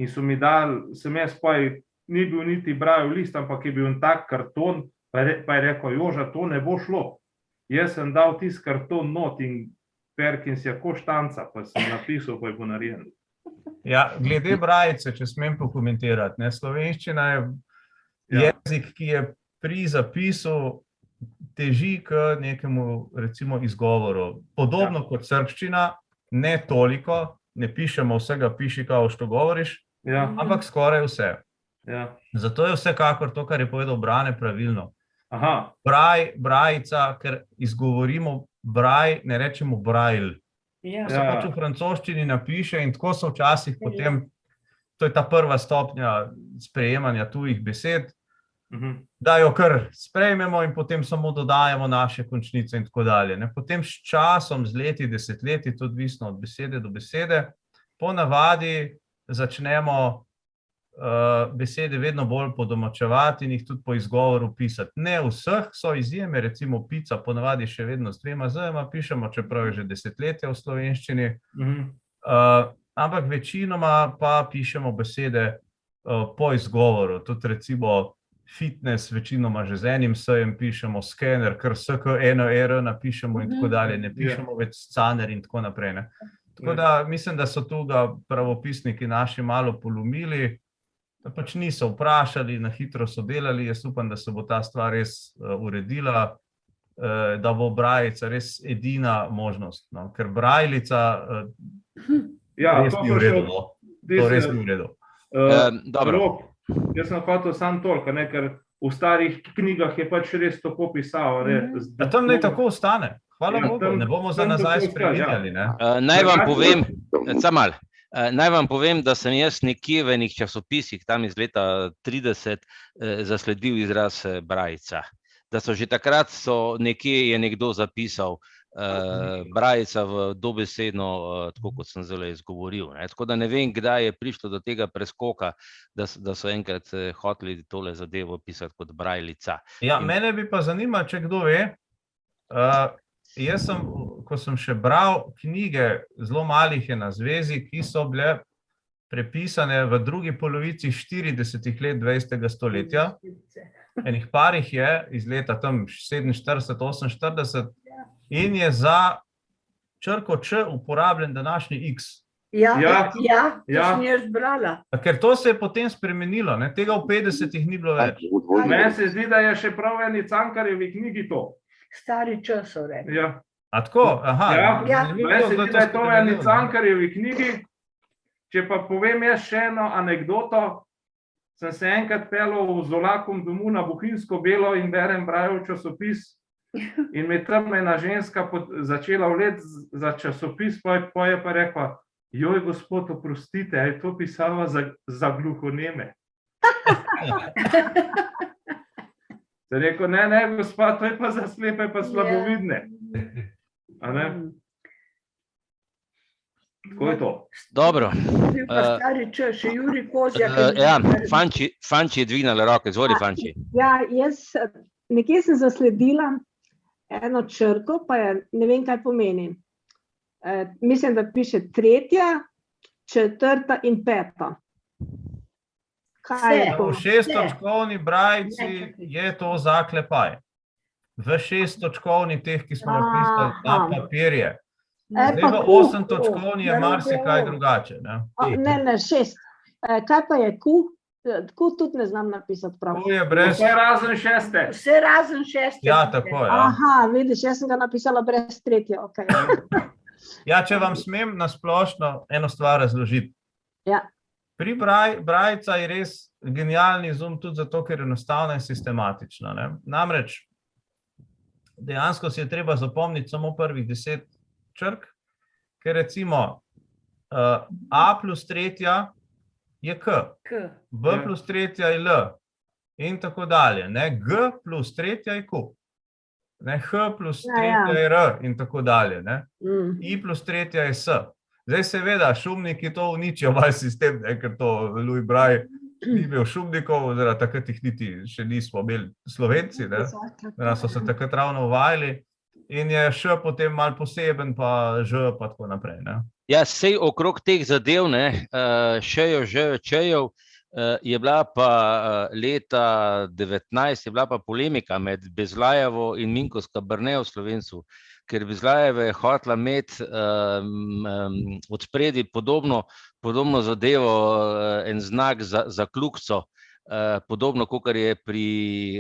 Speaker 3: in so mi dali, sem jaz pa ni bil niti Brajev list, ampak je bil tak karton, pa je rekel, Joža, to ne bo šlo. Jaz sem dal tisti karton not in Perkins je ko štanca, pa sem napisal, pa je bo narejen. Ja, glede brajice, če smem pokomentirati, slovenščina je jezik, ki je pri zapisu teži k nekemu, recimo, izgovoru. Podobno kot srbščina, ne toliko, ne pišemo vsega piši, kao što govoriš, ampak skoraj vse. Zato je vsekakor to, kar je povedal Brane, pravilno. Braj, brajica, ker izgovorimo braj, ne rečemo brajl. Se pač v francoščini napiše in tako so včasih potem, to je ta prva stopnja sprejemanja tujih besed, da jo kar sprejmemo in potem samo dodajamo naše končnice in tako dalje. Potem s časom, z leti, desetletji, to odvisno od besede do besede, ponavadi začnemo besede vedno bolj podomačevati in jih tudi po izgovoru pisati. Ne vseh, so izjeme, recimo pica, ponavadi še vedno s 2 z-ema pišemo, čeprav je že desetletja v slovenščini, ampak večinoma pa pišemo besede po izgovoru. Tudi recimo fitness večinoma že z enim s-jem pišemo, skener, kar s-k-eno-er napišemo in tako dalje, ne pišemo več scaner in tako naprej. Tako da mislim, da so tu ga pravopisniki naši malo polomili, da pač niso vprašali, na hitro so delali, jaz upam, da se bo ta stvar res uredila, da bo brajica res edina možnost, ker brajlica res ni v redu. To res ni v redu.
Speaker 1: Dobro.
Speaker 3: Jaz sem hotel samo toliko, ker v starih knjigah je pač res tako pisal. Tam naj tako ostane. Hvala Bogu, ne bomo za nazaj spremenjali.
Speaker 1: Naj vam povem, naj vam povem, da sem jaz nekje v enih časopisih, tam iz leta 30, zasledil izraz brajica. Da so že takrat nekje je nekdo zapisal brajica v dobesedno, tako kot sem zdaj izgovoril. Tako da ne vem, kdaj je prišlo do tega preskoka, da so enkrat hoteli tole zadevo pisati kot brajlica.
Speaker 3: Ja, mene bi pa zanimalo, če kdo ve, jaz sem, ko sem še bral knjige, zelo malih je na zvezi, ki so bile prepisane v drugi polovici 40 let 20. stoletja. Enih parih je iz leta tam 47-48 in je za črko Č uporabljen današnji X.
Speaker 6: To sem jaz brala.
Speaker 3: Ker to se je potem spremenilo, ne? Tega v 50-ih ni bilo več.
Speaker 14: Meni se zdi, da je še prav v eni Cankarjevi knjigi to.
Speaker 6: Stari Č so rekli.
Speaker 3: A tako? Aha.
Speaker 14: Meni se zdi, da je to v eni Cankarjevi knjigi. Če pa povem jaz še eno anekdoto, sem se enkrat peljal z vlakom domov na Bohinjsko Belo in berem Brajev časopis in me tam ena ženska začela vleti za časopis, pa je pa rekla, joj, gospod, oprostite, je to pisava za gluhoneme? Se rekel, ne, gospa, to je pa za slepe pa slabovidne. A ne? Tako je to.
Speaker 1: Dobro.
Speaker 6: Stari Č, še Juri Kozjak.
Speaker 1: Fanči je dvignala roke, zvori Fanči.
Speaker 5: Ja, jaz nekje sem zasledila eno črko, pa je, ne vem, kaj pomeni. Mislim, da piše 3., 4. in 5. Kaj je to?
Speaker 3: V 6-točkovni brajici je to zaklepaj. V 6-točkovni teh, ki smo napisali na papirje. Zdaj v 8-točkovni je marsikaj drugače.
Speaker 5: Ne, 6. Kaj pa je Q? Q tudi ne znam napisati prav.
Speaker 14: Vse razen 6.
Speaker 6: Vse razen 6.
Speaker 3: Ja, tako je.
Speaker 5: Aha, vidiš, jaz sem ga napisala brez 3. Okay.
Speaker 3: Ja, če vam smem na splošno eno stvar razložiti.
Speaker 5: Ja.
Speaker 3: Pri brajica je res genialni izum tudi zato, ker je enostavna in sistematična. Ne? Namreč, dejansko si je treba zapomniti samo prvih 10 črk, ker recimo A plus 3. je K, B plus 3. je L in tako dalje. G plus 3. je Q, H plus 3. je R in tako dalje. I plus 3. je S. Zdaj seveda šumniki to uničijo val sistem, ker to Louis Braille ni imel šumnikov, oziroma takrat jih niti še nismo imeli Slovenci, so se takrat ravno uvajali. In je Š potem malo poseben, pa Ž pa tako naprej.
Speaker 1: Ja, sej okrog teh zadev, Šejo, Žejo, Čejev, je bila pa leta 19, je bila pa polemika med Bezlajevo in Minko Skabernejo Slovencu, ker Bezlajeva je hotela imeti od spredi podobno zadevo, en znak za kljukico, podobno, kot je pri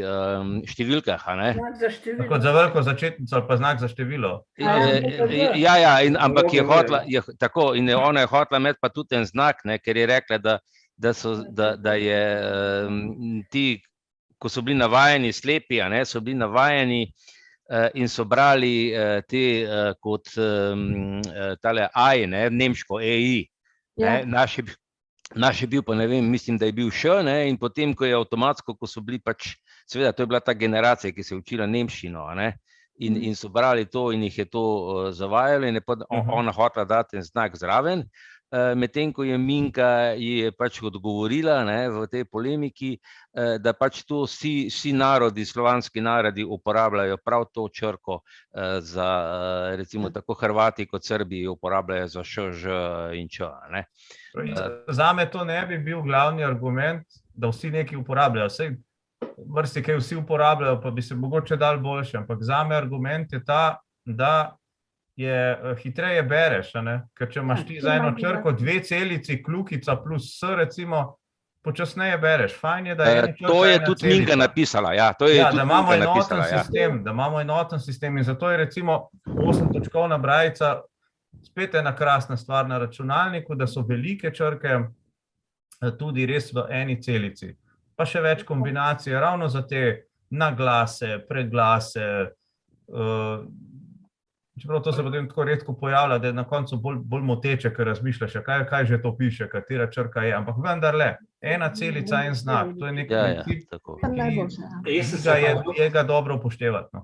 Speaker 1: številkah.
Speaker 3: Kot za veliko začetnico ali pa znak za število.
Speaker 1: Ja, ampak je hotela, tako, in ona je hotela imeti pa tudi en znak, ker je rekla, da je ti, ko so bili navajeni slepi, so bili navajeni in so brali te kot tale AI, nemško EI, naš je bil pa, ne vem, mislim, da je bil Š, in potem, ko je avtomatsko, ko so bili pač, seveda, to je bila ta generacija, ki se je učila nemščino, in so brali to in jih je to zavajalo in je ona hotela dati en znak zraven, medtem ko je Minka je pač odgovorila v tej polemiki, da pač to vsi narodi, slovanski narodi uporabljajo prav to črko za, recimo tako Hrvati kot Srbi uporabljajo za Š, Ž in Č.
Speaker 3: Zame to ne bi bil glavni argument, da vsi nekaj uporabljajo. Saj vrsti, kaj vsi uporabljajo, pa bi se mogoče dal boljše, ampak zame argument je ta, da hitreje bereš, ker če imaš ti za eno črko 2 celici, kljukica plus S, recimo, počasneje bereš. Fajn je, da je ena črka,
Speaker 1: to je tudi Minka napisala,
Speaker 3: da imamo enoten sistem in zato je recimo 8-točkovna brajica spet ena krasna stvar na računalniku, da so velike črke tudi res v eni celici. Pa še več kombinacije, ravno za te naglase, predglase, čeprav to se potem tako redko pojavlja, da je na koncu bolj moteče, ker razmišljaš, kaj že to piše, katera črka je, ampak vendarle, ena celica, en znak, to je nek princip, ki je ga dobro upoštevati.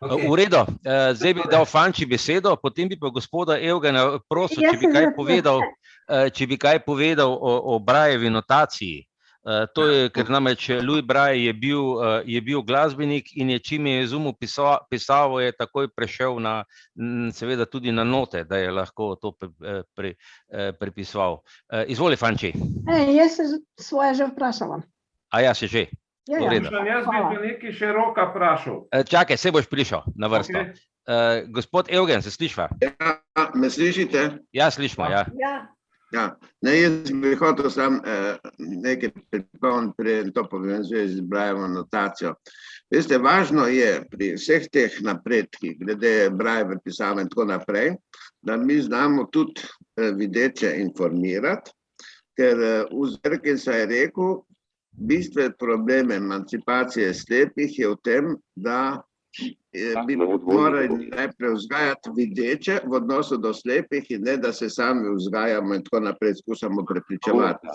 Speaker 1: V redu, zdaj bi dal Fanči besedo, potem bi pa gospoda Evgena prosil, če bi kaj povedal o Brajevi notaciji. To je, ker namreč Louis Braille je bil glasbenik in je čim je izumil pisavo, je takoj prešel seveda tudi na note, da je lahko to prepisoval. Izvoli, Fanči.
Speaker 5: Jaz se svoje že vprašala.
Speaker 1: A ja, se že.
Speaker 14: Jaz bi pa nekaj še Roka vprašal.
Speaker 1: Čakaj, se boš prišel na vrsto. Gospod Eugen, se slišva?
Speaker 2: Ja, me slišite?
Speaker 1: Ja, slišmo, ja.
Speaker 2: Ja, jaz bi hotel sam nekaj pripomniti, preden to povem z Braillevo notacijo. Veste, važno je pri vseh teh napredkih, glede Brailleve pisave in tako naprej, da mi znamo tudi videče informirati, ker Uzerkinsa je rekel, bistven problem emancipacije slepih je v tem, da bi morali najprej vzgajati videče v odnosu do slepih in ne, da se sami vzgajamo in tako naprej skušamo prepričevati.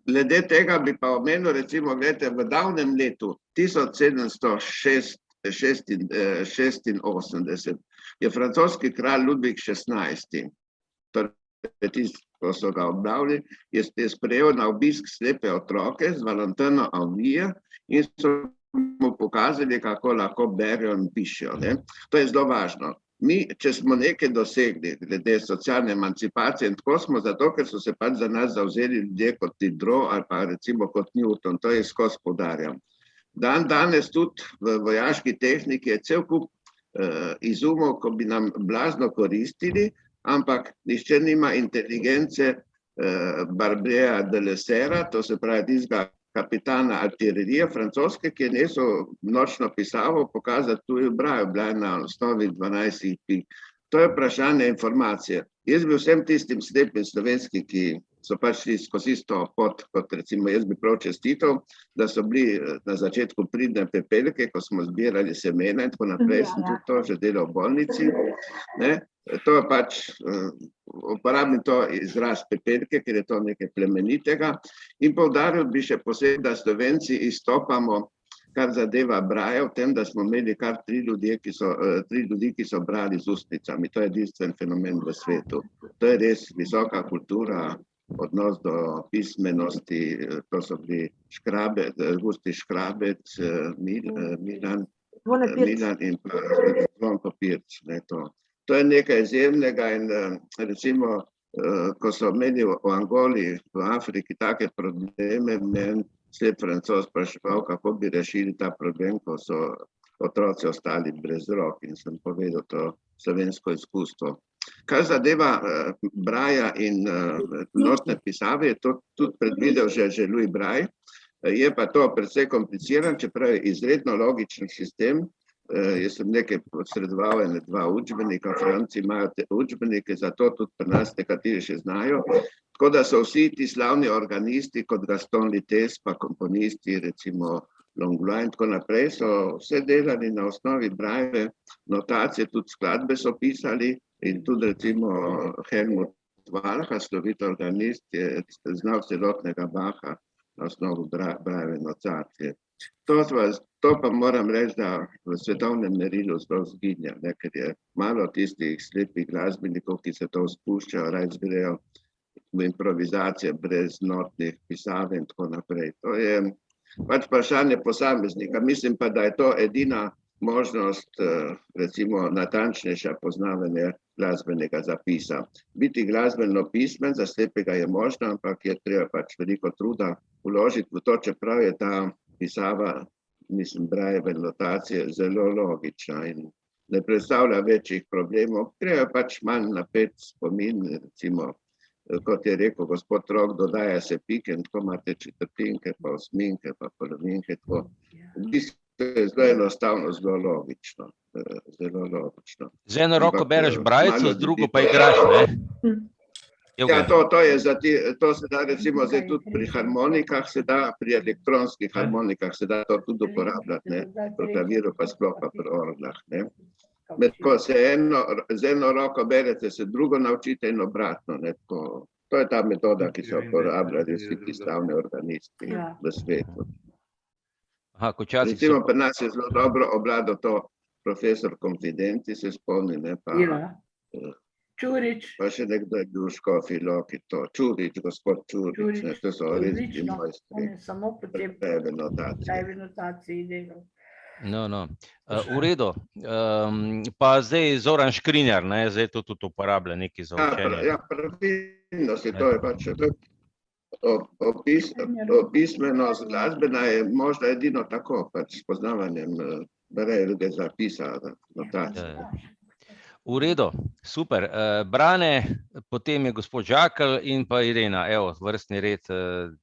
Speaker 2: Glede tega bi pa omenil, recimo, gledajte, v davnem letu 1786 je francoski kralj Ludvik XVI, torej ko so ga obdavili, je sprejel na obisk slepe otroke z Valentino Avije in so mu pokazali, kako lahko berijo in pišejo. To je zelo važno. Mi, če smo nekaj dosegli glede socialne emancipacije, in tako smo zato, ker so se pač za nas zavzeli ljudje kot Diderot ali pa recimo kot Newton, to je skozi poudarjam. Danes tudi v vojaški tehniki je cel kup izumov, ko bi nam blazno koristili, ampak nišče nima inteligence Barbreja de Lessera, to se pravi tistega kapitana artilerije francoske, ki je nesel nočno pisavo pokazati tuji Braille, bila je na osnovi 12 pik. To je vprašanje informacije. Jaz bi vsem tistim slepim slovenski, ki so pač šli skozi isto pot, kot recimo jaz bi prav čestitev, da so bili na začetku pridne pepelke, ko smo zbirali semena in tako naprej, sem tudi to že delal v bolnici. To je pač, uporabim to izraz pepelke, ker je to nekaj plemenitega. In poudaril bi še posebej, da Slovenci izstopamo, kar zadeva Braille, v tem, da smo imeli kar 3 ljudi, ki so brali z ustnicami. To je edinstven fenomen v svetu. To je res visoka kultura, odnos do pismenosti, to so bili Gusti Škrabec, Milan in pa Zvonko Pirc. To je nekaj izjemnega in recimo, ko so imeli v Angoli, v Afriki take probleme, me slep Francoz spraševal, kako bi rešili ta problem, ko so otroci ostali brez rok in sem povedal to slovensko izkustvo. Kar zadeva Brailla in notne pisave, je to tudi predvidel že Louis Braille, je pa to precej kompliciran, čeprav je izredno logičen sistem. Jaz sem nekaj posredoval 2 učbenika, Franci imajo te učbenike, zato tudi pri nas nekateri še znajo. Tako da so vsi ti slavni organisti, kot Gaston Lites, pa komponisti, recimo Langlois in tako naprej, so vse delali na osnovi Braille notacije, tudi skladbe so pisali in tudi recimo Helmut Walcha, slovit organist, je znal celotnega Bacha na osnovu Braille notacije. To pa moram reči, da v svetovnem merilu zelo zginja, ker je malo tistih slepih glasbenikov, ki se to spuščajo, raje grejo v improvizacije brez notnih pisave in tako naprej. To je pač vprašanje posameznika. Mislim pa, da je to edina možnost, recimo, natančnejša poznavanje glasbenega zapisa. Biti glasbeno pismen za slepega je možno, ampak je treba pač veliko truda vložiti v to, čeprav je ta pisava, mislim, Brailleve notacije zelo logična in ne predstavlja večjih problemov. Treba pač manj napet spomin, recimo, kot je rekel gospod Rok, dodaja se pike in tako imate četrtinke, pa osminke, pa polovinke. V bistvu je zelo enostavno, zelo logično.
Speaker 1: Z eno roko bereš brajico, z drugo pa igraš, ne?
Speaker 2: Ja, to se da recimo zdaj tudi pri harmonikah, pri elektronskih harmonikah se da to tudi uporabljati, ne? Pri klaviru pa sploh pa pri orglah, ne? Ko se z eno roko berete, se drugo naučite in obratno, ne? To je ta metoda, ki so uporabljali vsi ti slavni organisti v svetu. Recimo pri nas je zelo dobro obladal to profesor Confidenti, se spomni, ne?
Speaker 6: Čurič.
Speaker 2: Pa še nekdo je bil v Škofji Loki, to Čurič, gospod Čurič, ne, to so res ti
Speaker 6: Odlično. On
Speaker 2: mojstri.
Speaker 6: je samo potem
Speaker 2: Prve notacije.
Speaker 6: pravi notaciji delal.
Speaker 1: No. V redu. Pa zdaj Zoran Škrinjar, ne, zdaj to tudi uporablja nekaj za učenje.
Speaker 2: Ja, pravilno si to je pač. Pismenost glasbena je možda edino tako, pač s poznavanjem Braillovega zapisa, notacije.
Speaker 1: V redu, super. Brane, potem je gospod Žakelj in pa Irena. Evo, vrstni red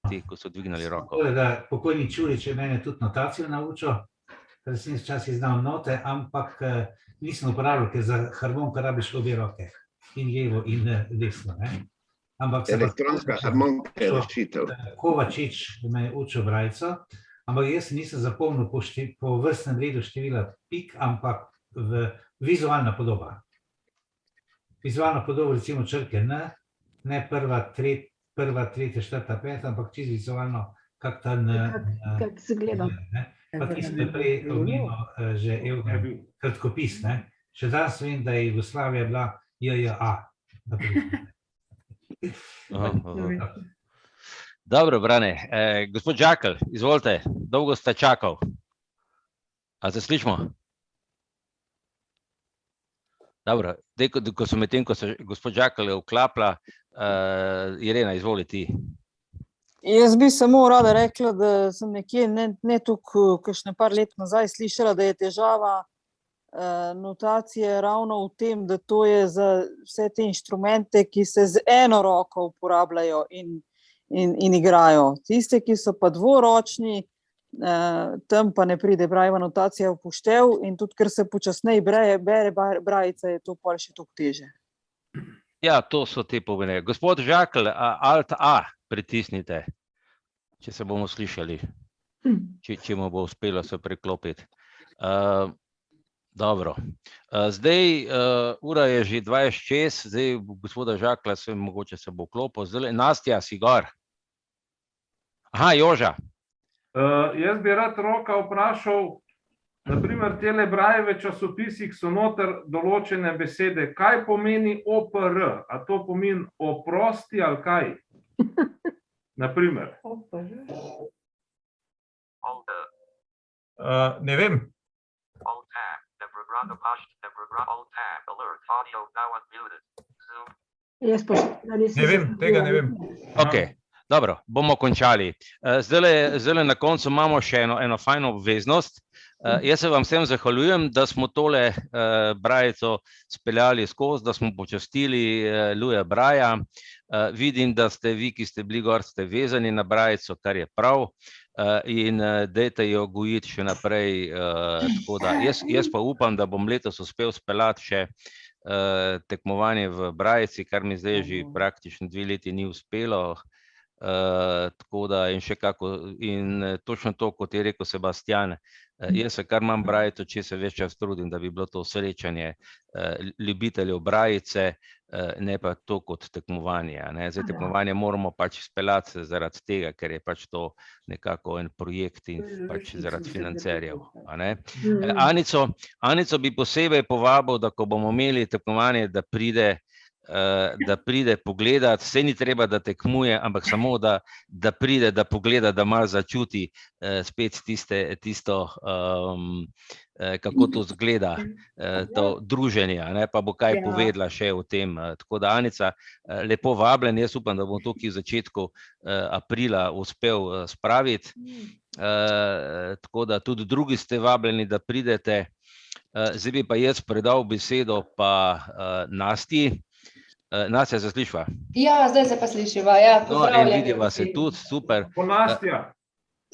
Speaker 1: ti, ko so dvignali roko.
Speaker 7: Pokojni Čurič je mene tudi notacijo naučil, ker sem včasih znal note, ampak nisem uporabljal, ker za harmoniko rabiš obe roke, in levo in desno.
Speaker 2: Elektronska harmonika je rešitev.
Speaker 7: Kovačič me je učil brajico, ampak jaz nisem zapomnil po vrstnem redu števila pik, ampak vizualna podoba. Vizualna podoba, recimo črke N, ne prva, tretja, četrta, peta, ampak čisto vizualno, kak ta N.
Speaker 5: Kak se gleda.
Speaker 7: Pa tisto je prej omenil že Evgen, kratkopis, ne. Še danes vem, da je Jugoslavija bila JJA.
Speaker 1: Dobro, Brane. Gospod Žakelj, izvolite, dolgo ste čakal. A se slišimo? Dobro, ko se gospod Žakelj vklapla, Irena, izvoli ti.
Speaker 11: Jaz bi samo rada rekla, da sem nekje, ne tukaj, kakšne par let nazaj slišala, da je težava notacije ravno v tem, da to je za vse te inštrumente, ki se z eno roko uporabljajo in igrajo. Tiste, ki so pa dvoročni, tam pa ne pride Braillova notacija v poštev in tudi, ker se počasneje bere brajica, je to pa še toliko teže.
Speaker 1: Ja, to so te pomene. Gospod Žakelj, Alt A pritisnite, če se bomo slišali, če mu bo uspelo se preklopiti. Dobro. Zdaj, ura je že 26, zdaj gospoda Žaklja mogoče se bo vklopil. Zdaj, Nastja, si gor? Aha, Joža.
Speaker 14: Jaz bi rad Roka vprašal, naprimer, tele Braillove časopisih so noter določene besede. Kaj pomeni OPR? A to pomeni oprosti ali kaj? Naprimer.
Speaker 3: Ne vem. Ne vem, tega ne vem.
Speaker 1: Ok. Dobro, bomo končali. Zdaj na koncu imamo še eno fajno obveznost. Jaz se vam vsem zahvaljujem, da smo tole brajico speljali skozi, da smo počastili Luja Braja. Vidim, da ste vi, ki ste bili gor, ste vezani na brajico, kar je prav, in dajte jo gojiti še naprej. Tako da jaz pa upam, da bom letos uspel speljati še tekmovanje v brajici, kar mi zdaj že praktično 2 leti ni uspelo. Tako da in točno to, kot je rekel Sebastian, jaz se kar imam brajico, če se več čas trudim, da bi bilo to srečanje ljubiteljev brajice, ne pa to kot tekmovanje. Zdaj tekmovanje moramo pač izpeljati zaradi tega, ker je pač to nekako en projekt in pač zaradi financerjev. Anico bi posebej povabil, da ko bomo imeli tekmovanje, da pride pogledat, saj ni treba, da tekmuje, ampak samo, da pride, da pogleda, da malo začuti spet tisto, kako to zgleda, to druženje, pa bo kaj povedala še o tem. Tako da, Anica, lepo vabljen, jaz upam, da bom tukaj v začetku aprila uspel spraviti. Tako da tudi drugi ste vabljeni, da pridete. Zdaj bi pa jaz predal besedo pa Nastji. Nastja, se slišva?
Speaker 15: Ja, zdaj se pa slišiva, ja, pozdravljeni.
Speaker 1: In vidiva se tudi, super.
Speaker 14: Nastja.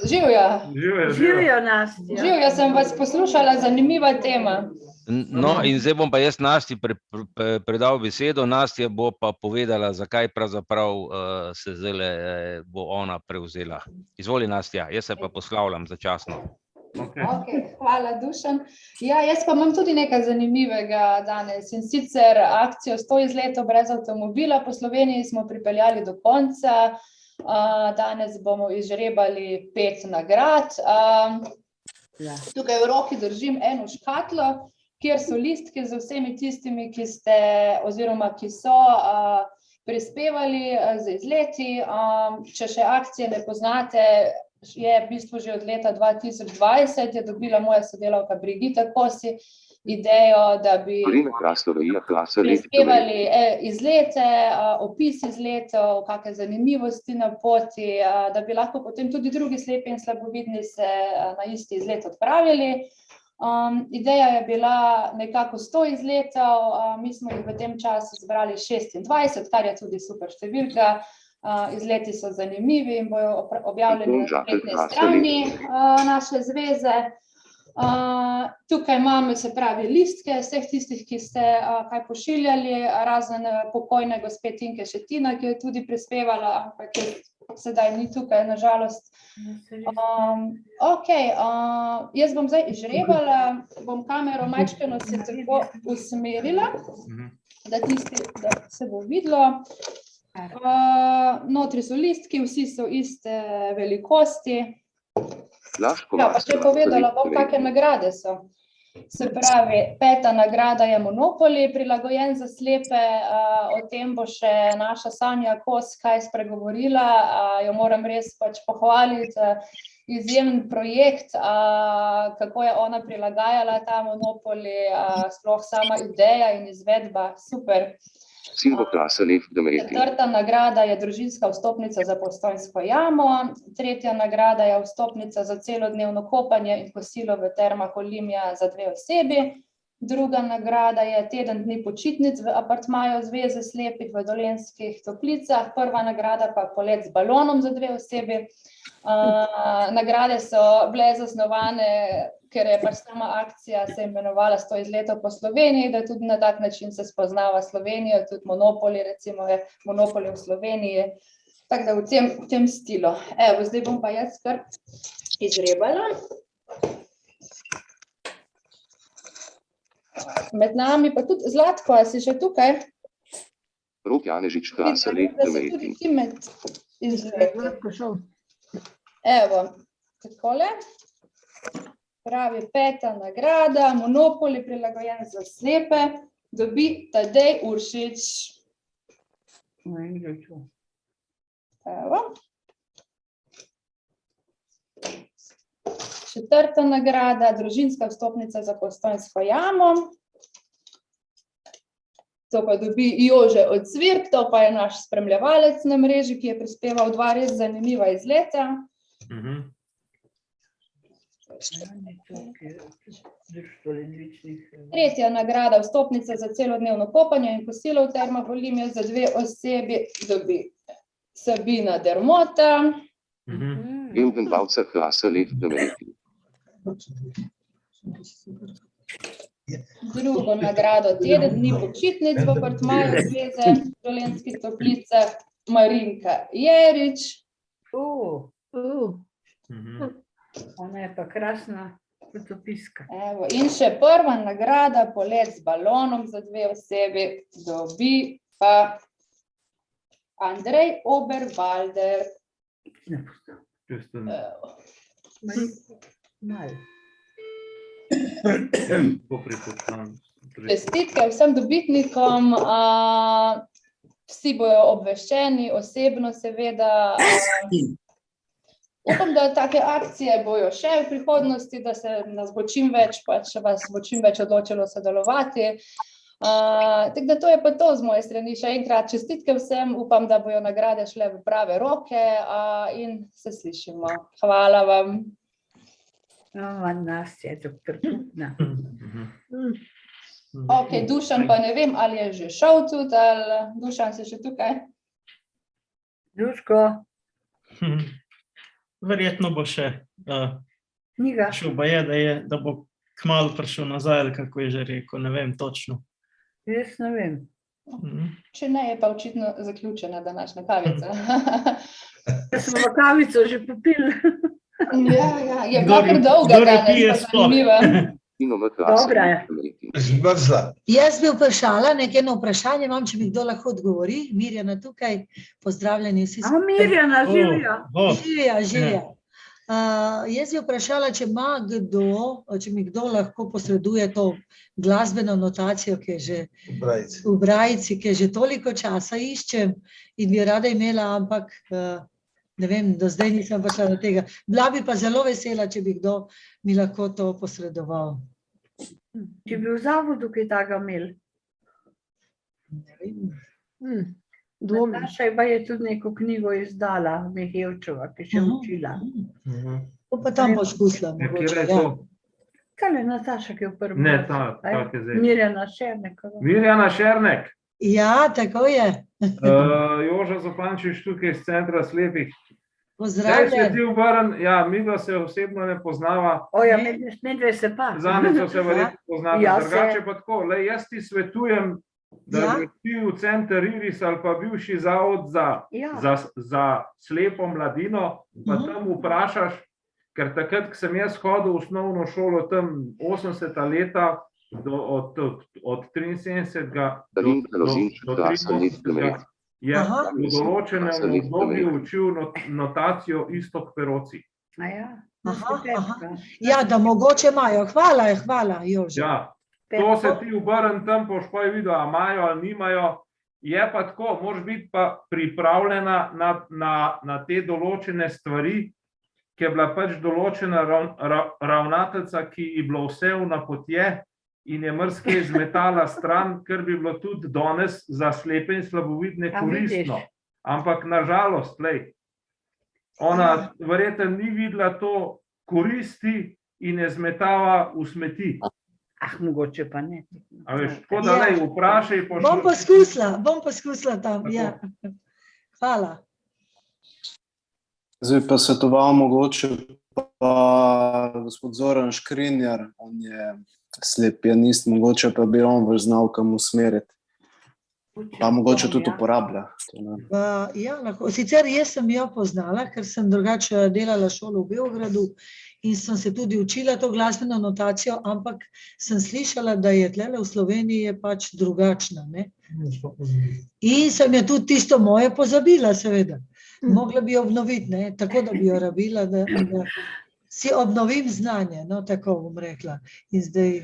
Speaker 15: Živja.
Speaker 6: Živja, Nastja.
Speaker 15: Živja, sem vas poslušala, zanimiva tema.
Speaker 1: No, in zdaj bom pa jaz Nastji predal besedo, Nastja bo pa povedala, zakaj pravzaprav se zdaj bo ona prevzela. Izvoli, Nastja, jaz se pa poslavljam začasno.
Speaker 15: Hvala, Dušan. Ja, jaz pa imam tudi nekaj zanimivega danes, in sicer akcijo 100 izletov brez avtomobila po Sloveniji smo pripeljali do konca. Danes bomo izžrebali 5 nagrad. Tukaj v roki držim eno škatlo, kjer so listki z vsemi tistimi, ki ste oziroma ki so prispevali z izleti. Če še akcije ne poznate, je v bistvu že od leta 2020 je dobila moja sodelavka Brigita Kosi idejo, da bi prispevali izlete, opis izletov, kakšne zanimivosti na poti, da bi lahko potem tudi drugi slepi in slabovidni se na isti izlet odpravili. Ideja je bila nekako 100 izletov, mi smo jih v tem času zbrali 26, kar je tudi super številka. Izleti so zanimivi in bojo objavljeni na spletni strani naše zveze. Tukaj imamo, se pravi, listke vseh tistih, ki ste kaj pošiljali, razen pokojne gospe Tinke Šetina, ki je tudi prispevala, ampak sedaj ni tukaj, na žalost. Jaz bom zdaj izžrebala, bom kamero majčkeno se tako usmerila, da se bo videlo. Notri so listki, vsi so iste velikosti. Pa še povedala bom, kakšne nagrade so. Se pravi, 5. nagrada je Monopoly, prilagojen za slepe, o tem bo še naša Sanja Kos kaj spregovorila, jo moram res pač pohvaliti, izjemen projekt, kako je ona prilagajala ta Monopoly, sploh sama ideja in izvedba, super. 4. nagrada je družinska vstopnica za Postojnsko jamo, 3. nagrada je vstopnica za celodnevno kopanje in kosilo v termah Olimja za 2 osebi, 2. nagrada je teden dni počitnic v apartmaju Zveze slepih v Dolenjskih Toplicah, 1. nagrada pa polet z balonom za 2 osebi. Nagrade so bile zasnovane, ker je pač sama akcija se imenovala 100 izletov po Sloveniji, da tudi na tak način se spoznava Slovenijo, tudi Monopoly, recimo je Monopoly v Sloveniji, tako da v tem stilu. Evo, zdaj bom pa jaz kar izžrebala. Med nami pa tudi Zlatko, a si še tukaj?
Speaker 16: Rok Janežič, trasa Lep do Mejtin.
Speaker 15: Da se tudi ti med izžrebala. Evo, takole. Pravi 5. nagrada, Monopoly prilagojen za slepe, dobi Tadej Uršič. Evo. 4. nagrada, družinska vstopnica za Postojnsko jamo. To pa dobi Jože Odsvir, to pa je naš spremljevalec na mreži, ki je prispeval 2 res zanimiva izleta. 3. nagrada, vstopnica za celodnevno kopanje in kosilo v termah Olimja za 2 osebi, dobi Sabina Dermota. Drugo nagrado, teden dni počitnic v apartmaju Zveze Dolenjskih Toplicah, Marinka Jerič.
Speaker 6: Ona je pa krasna fotopiska.
Speaker 15: Evo, in še 1. nagrada, polet z balonom za 2 osebi, dobi pa Andrej Oberwalder. Čestitke vsem dobitnikom, vsi bojo obveščeni, osebno seveda. Upam, da take akcije bojo še v prihodnosti, da se nas bo čim več, pač vas bo čim več odločilo sodelovati. Tako da to je pa to z moje strani. Še enkrat čestitke vsem, upam, da bojo nagrade šle v prave roke in se slišimo. Hvala vam.
Speaker 6: Nas je doktor Kupna.
Speaker 15: Ok, Dušan pa ne vem, ali je že šel tudi, ali Dušan si še tukaj?
Speaker 6: Duško.
Speaker 17: Verjetno bo še šel, pa je, da bo kmalu prišel nazaj, ali kako je že rekel, ne vem točno.
Speaker 6: Jaz ne vem.
Speaker 15: Če ne, je pa očitno zaključena današnja kavica.
Speaker 6: Jaz smo kavico že popili.
Speaker 15: Ja, je bila kar dolga danes, pa zanimiva.
Speaker 6: Dobra je.
Speaker 18: Jaz bi vprašala, nekaj vprašanje imam, če mi kdo lahko odgovori. Mirjana tukaj, pozdravljeni vsi.
Speaker 6: Mirjana, živja.
Speaker 18: Živja. Jaz bi vprašala, če mi kdo lahko posreduje to glasbeno notacijo, ki je že v Brajici, ki je že toliko časa iščem in bi rada imela, ampak ne vem, do zdaj nisem prišla do tega. Bila bi pa zelo vesela, če bi kdo mi lahko to posredoval.
Speaker 6: Če bi v zavodu kaj takega imeli?
Speaker 18: Ne vem.
Speaker 6: Nataša je tudi neko knjigo izdala, Mihevčeva, ki še učila.
Speaker 18: To pa tam poskusila.
Speaker 6: Kaj je Nataša, ki je v prvem?
Speaker 14: Ne, ta je zdaj.
Speaker 6: Mirjana Šernek.
Speaker 14: Mirjana Šernek.
Speaker 18: Ja, tako je.
Speaker 14: Joža Zopančič tukaj iz Centra slepih.
Speaker 18: Pozdravljen.
Speaker 14: Ja, midva se osebno ne poznava.
Speaker 6: Oja, medve se pa.
Speaker 14: Zanico se verjetno poznata. Drugače pa tako, jaz ti svetujem, da bi ti v Center Iris ali pa bivši zavod za slepo mladino, pa tam vprašaš, ker takrat, ko sem jaz hodil v osnovno šolo tam 80-ta leta, od 73. do 83. je v določenem obdobju učil notacijo Istok Peroci.
Speaker 18: Ja, da mogoče imajo. Hvala, Jože.
Speaker 14: Ja. To se ti obrn tam, boš pa videl, a imajo ali nimajo. Je pa tako, moraš biti pa pripravljena na te določene stvari, ki je bila pač določena ravnateljica, ki je bilo vse v napotje in je mrske izmetala stran, ker bi bilo tudi danes za slepe in slabovidne koristno. Ampak nažalost, ona verjetno ni videla to koristi in je zmetala v smeti.
Speaker 6: Mogoče pa ne.
Speaker 14: A veš, tako da vprašaj.
Speaker 18: Bom poskusila tam, ja. Hvala.
Speaker 8: Zdaj pa svetoval mogoče pa gospod Zoran Škrinjar, on je slep pianist, mogoče pa bi on znal kam usmeriti. Pa mogoče tudi uporablja.
Speaker 18: Ja, lahko. Sicer jaz sem jo poznala, ker sem drugače delala šolo v Beogradu in sem se tudi učila to glasbeno notacijo, ampak sem slišala, da je tlele v Sloveniji pač drugačna. In sem je tudi tisto moje pozabila, seveda. Mogla bi jo obnoviti, tako da bi jo rabila, da si obnovim znanje, tako bom rekla. In zdaj...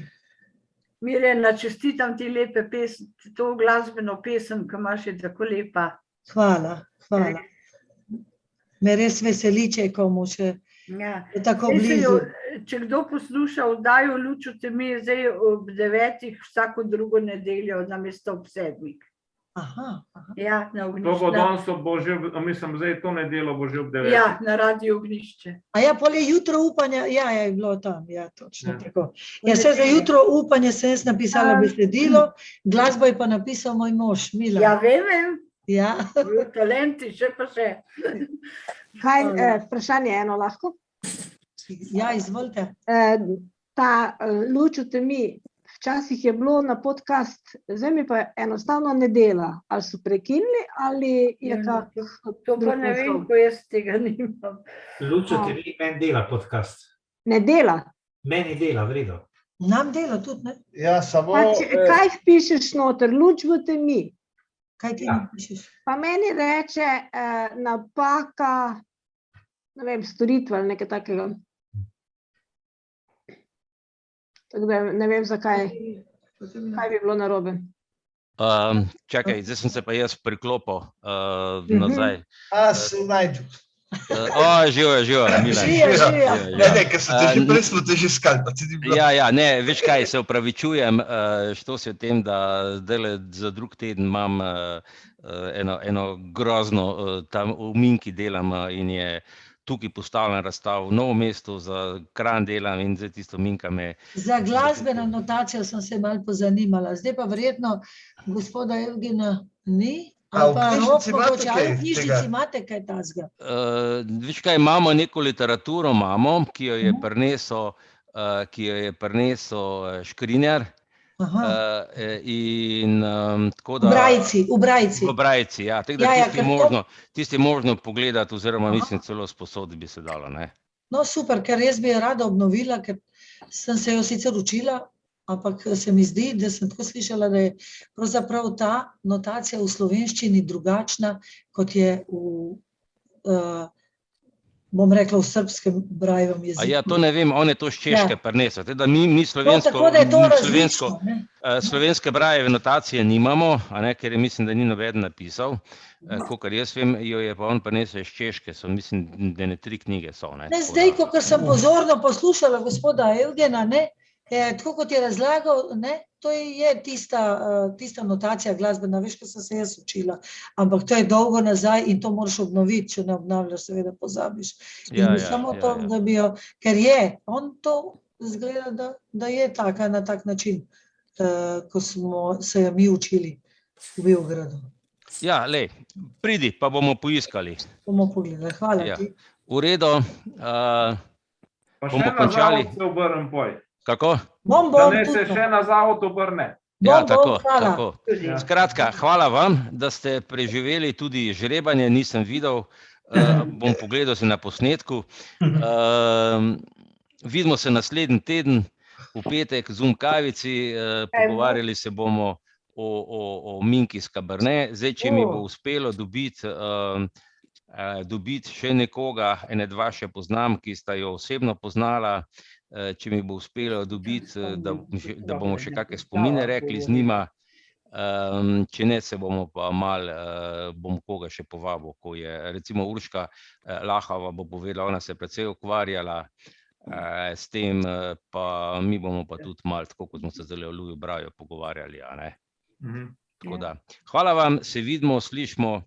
Speaker 6: Mirjana, čestitam ti lepe pesem, to glasbeno pesem, ki imaš je tako lepa.
Speaker 18: Hvala. Me res veseli, če je komu še tako blizu.
Speaker 6: Če kdo posluša oddajo Luč v temi, zdaj ob 9, vsako drugo nedeljo, namesto ob 7. Ja, na Ognjišče.
Speaker 14: To bo danes, mislim, zdaj to nedeljo bo že ob 9.
Speaker 6: Ja, na Radio Ognjišče.
Speaker 18: A ja, pol je jutro upanja, je bilo tam, točno tako. Ja, se za jutro upanje sem jaz napisala besedilo, glasbo je pa napisal moj mož, Milan.
Speaker 6: Ja, vem.
Speaker 18: Ja.
Speaker 6: Talenti, še pa še.
Speaker 5: Kaj, vprašanje eno lahko?
Speaker 18: Ja, izvolite.
Speaker 5: Ta Luč v temi, včasih je bilo na podcast, zdaj mi pa enostavno ne dela. Ali so prekinili, ali je kako?
Speaker 6: To pa ne vem, ko jaz tega nimam.
Speaker 7: Luč v temi, meni dela podcast.
Speaker 5: Ne dela?
Speaker 7: Meni dela, v redu.
Speaker 18: Nam dela tudi, ne?
Speaker 19: Ja, samo...
Speaker 5: Kaj pišeš noter? Luč v temi.
Speaker 18: Kaj ti pišeš?
Speaker 5: Pa meni reče napaka, ne vem, storitva ali nekaj takega. Tako da ne vem, zakaj bi bilo narobe.
Speaker 1: Čakaj, zdaj sem se pa jaz priklopil nazaj.
Speaker 19: Se najdu.
Speaker 1: Živo, Milan.
Speaker 19: Ne, ker smo te že skali, pa ti ni bilo.
Speaker 1: Ja, ne, veš kaj, se upravičujem, što se o tem, da zdaj za drug teden imam eno grozno, tam v Minki delam in je tukaj postavljena razstava v Novem mestu, za Kranj delam in zdaj tisto Minka me...
Speaker 18: Za glasbeno notacijo sem se malo pozanimala, zdaj pa verjetno gospoda Evgena ni? Ali pa Rok, mogoče, ali v knjižnici imate kaj tazga?
Speaker 1: Veš kaj, imamo neko literaturo, ki jo je prinesel Škrinjar.
Speaker 18: V Brajici,
Speaker 1: ja. Tisti možno pogledati, oziroma mislim celo sposoditi bi se dalo.
Speaker 18: No super, ker jaz bi jo rada obnovila, ker sem se jo sicer učila, ampak se mi zdi, da sem tako slišala, da je pravzaprav ta notacija v slovenščini drugačna, kot je bom rekla, v srbskem brajevem jeziku.
Speaker 1: Ja, to ne vem, on je to s češke prinesel. Teda mi
Speaker 18: tako da je to različno, ne.
Speaker 1: slovenske brajeve notacije nimamo, a ne, ker mislim, da ni nobeden napisal. Kakor jaz vem, jo je pa on prinesel iz češke, mislim, da ne 3 knjige so. Ne,
Speaker 18: zdaj, ko sem pozorno poslušala gospoda Evgena, ne, tako kot je razlagal, ne, to je tista notacija glasbena, veš, ko sem se jaz učila, ampak to je dolgo nazaj in to moraš obnoviti, če ne obnavljaš, seveda pozabiš. Samo to, da bi jo, ker on to zgleda, da je taka na tak način, ko smo se jo mi učili v Beogradu.
Speaker 1: Ja, lej, pridi, pa bomo poiskali.
Speaker 18: Bomo pogledali, hvala ti.
Speaker 1: V redu, bomo končali.
Speaker 14: Pa še na zavod se obrnem poj.
Speaker 1: Kako?
Speaker 14: Da ne se še na zavod obrne.
Speaker 1: Ja, tako. Skratka, hvala vam, da ste preživeli tudi žrebanje, nisem videl, bom pogledal se na posnetku. Vidimo se naslednji teden, v petek, Zoom kavici, pogovarjali se bomo o Minki s Cabernet. Zdaj, če mi bo uspelo dobiti še nekoga, ene dva še poznam, ki sta jo osebno poznala, če mi bo uspelo dobiti, da bomo še kakšne spomine rekli z njima, če ne, se bomo pa bom koga še povabil, ko je recimo Urška Lahova bo povedala, ona se precej ukvarjala s tem, pa mi bomo pa tudi malo, tako kot smo se zdaj o Luju Braju pogovarjali, a ne. Tako da, hvala vam, se vidimo, slišimo.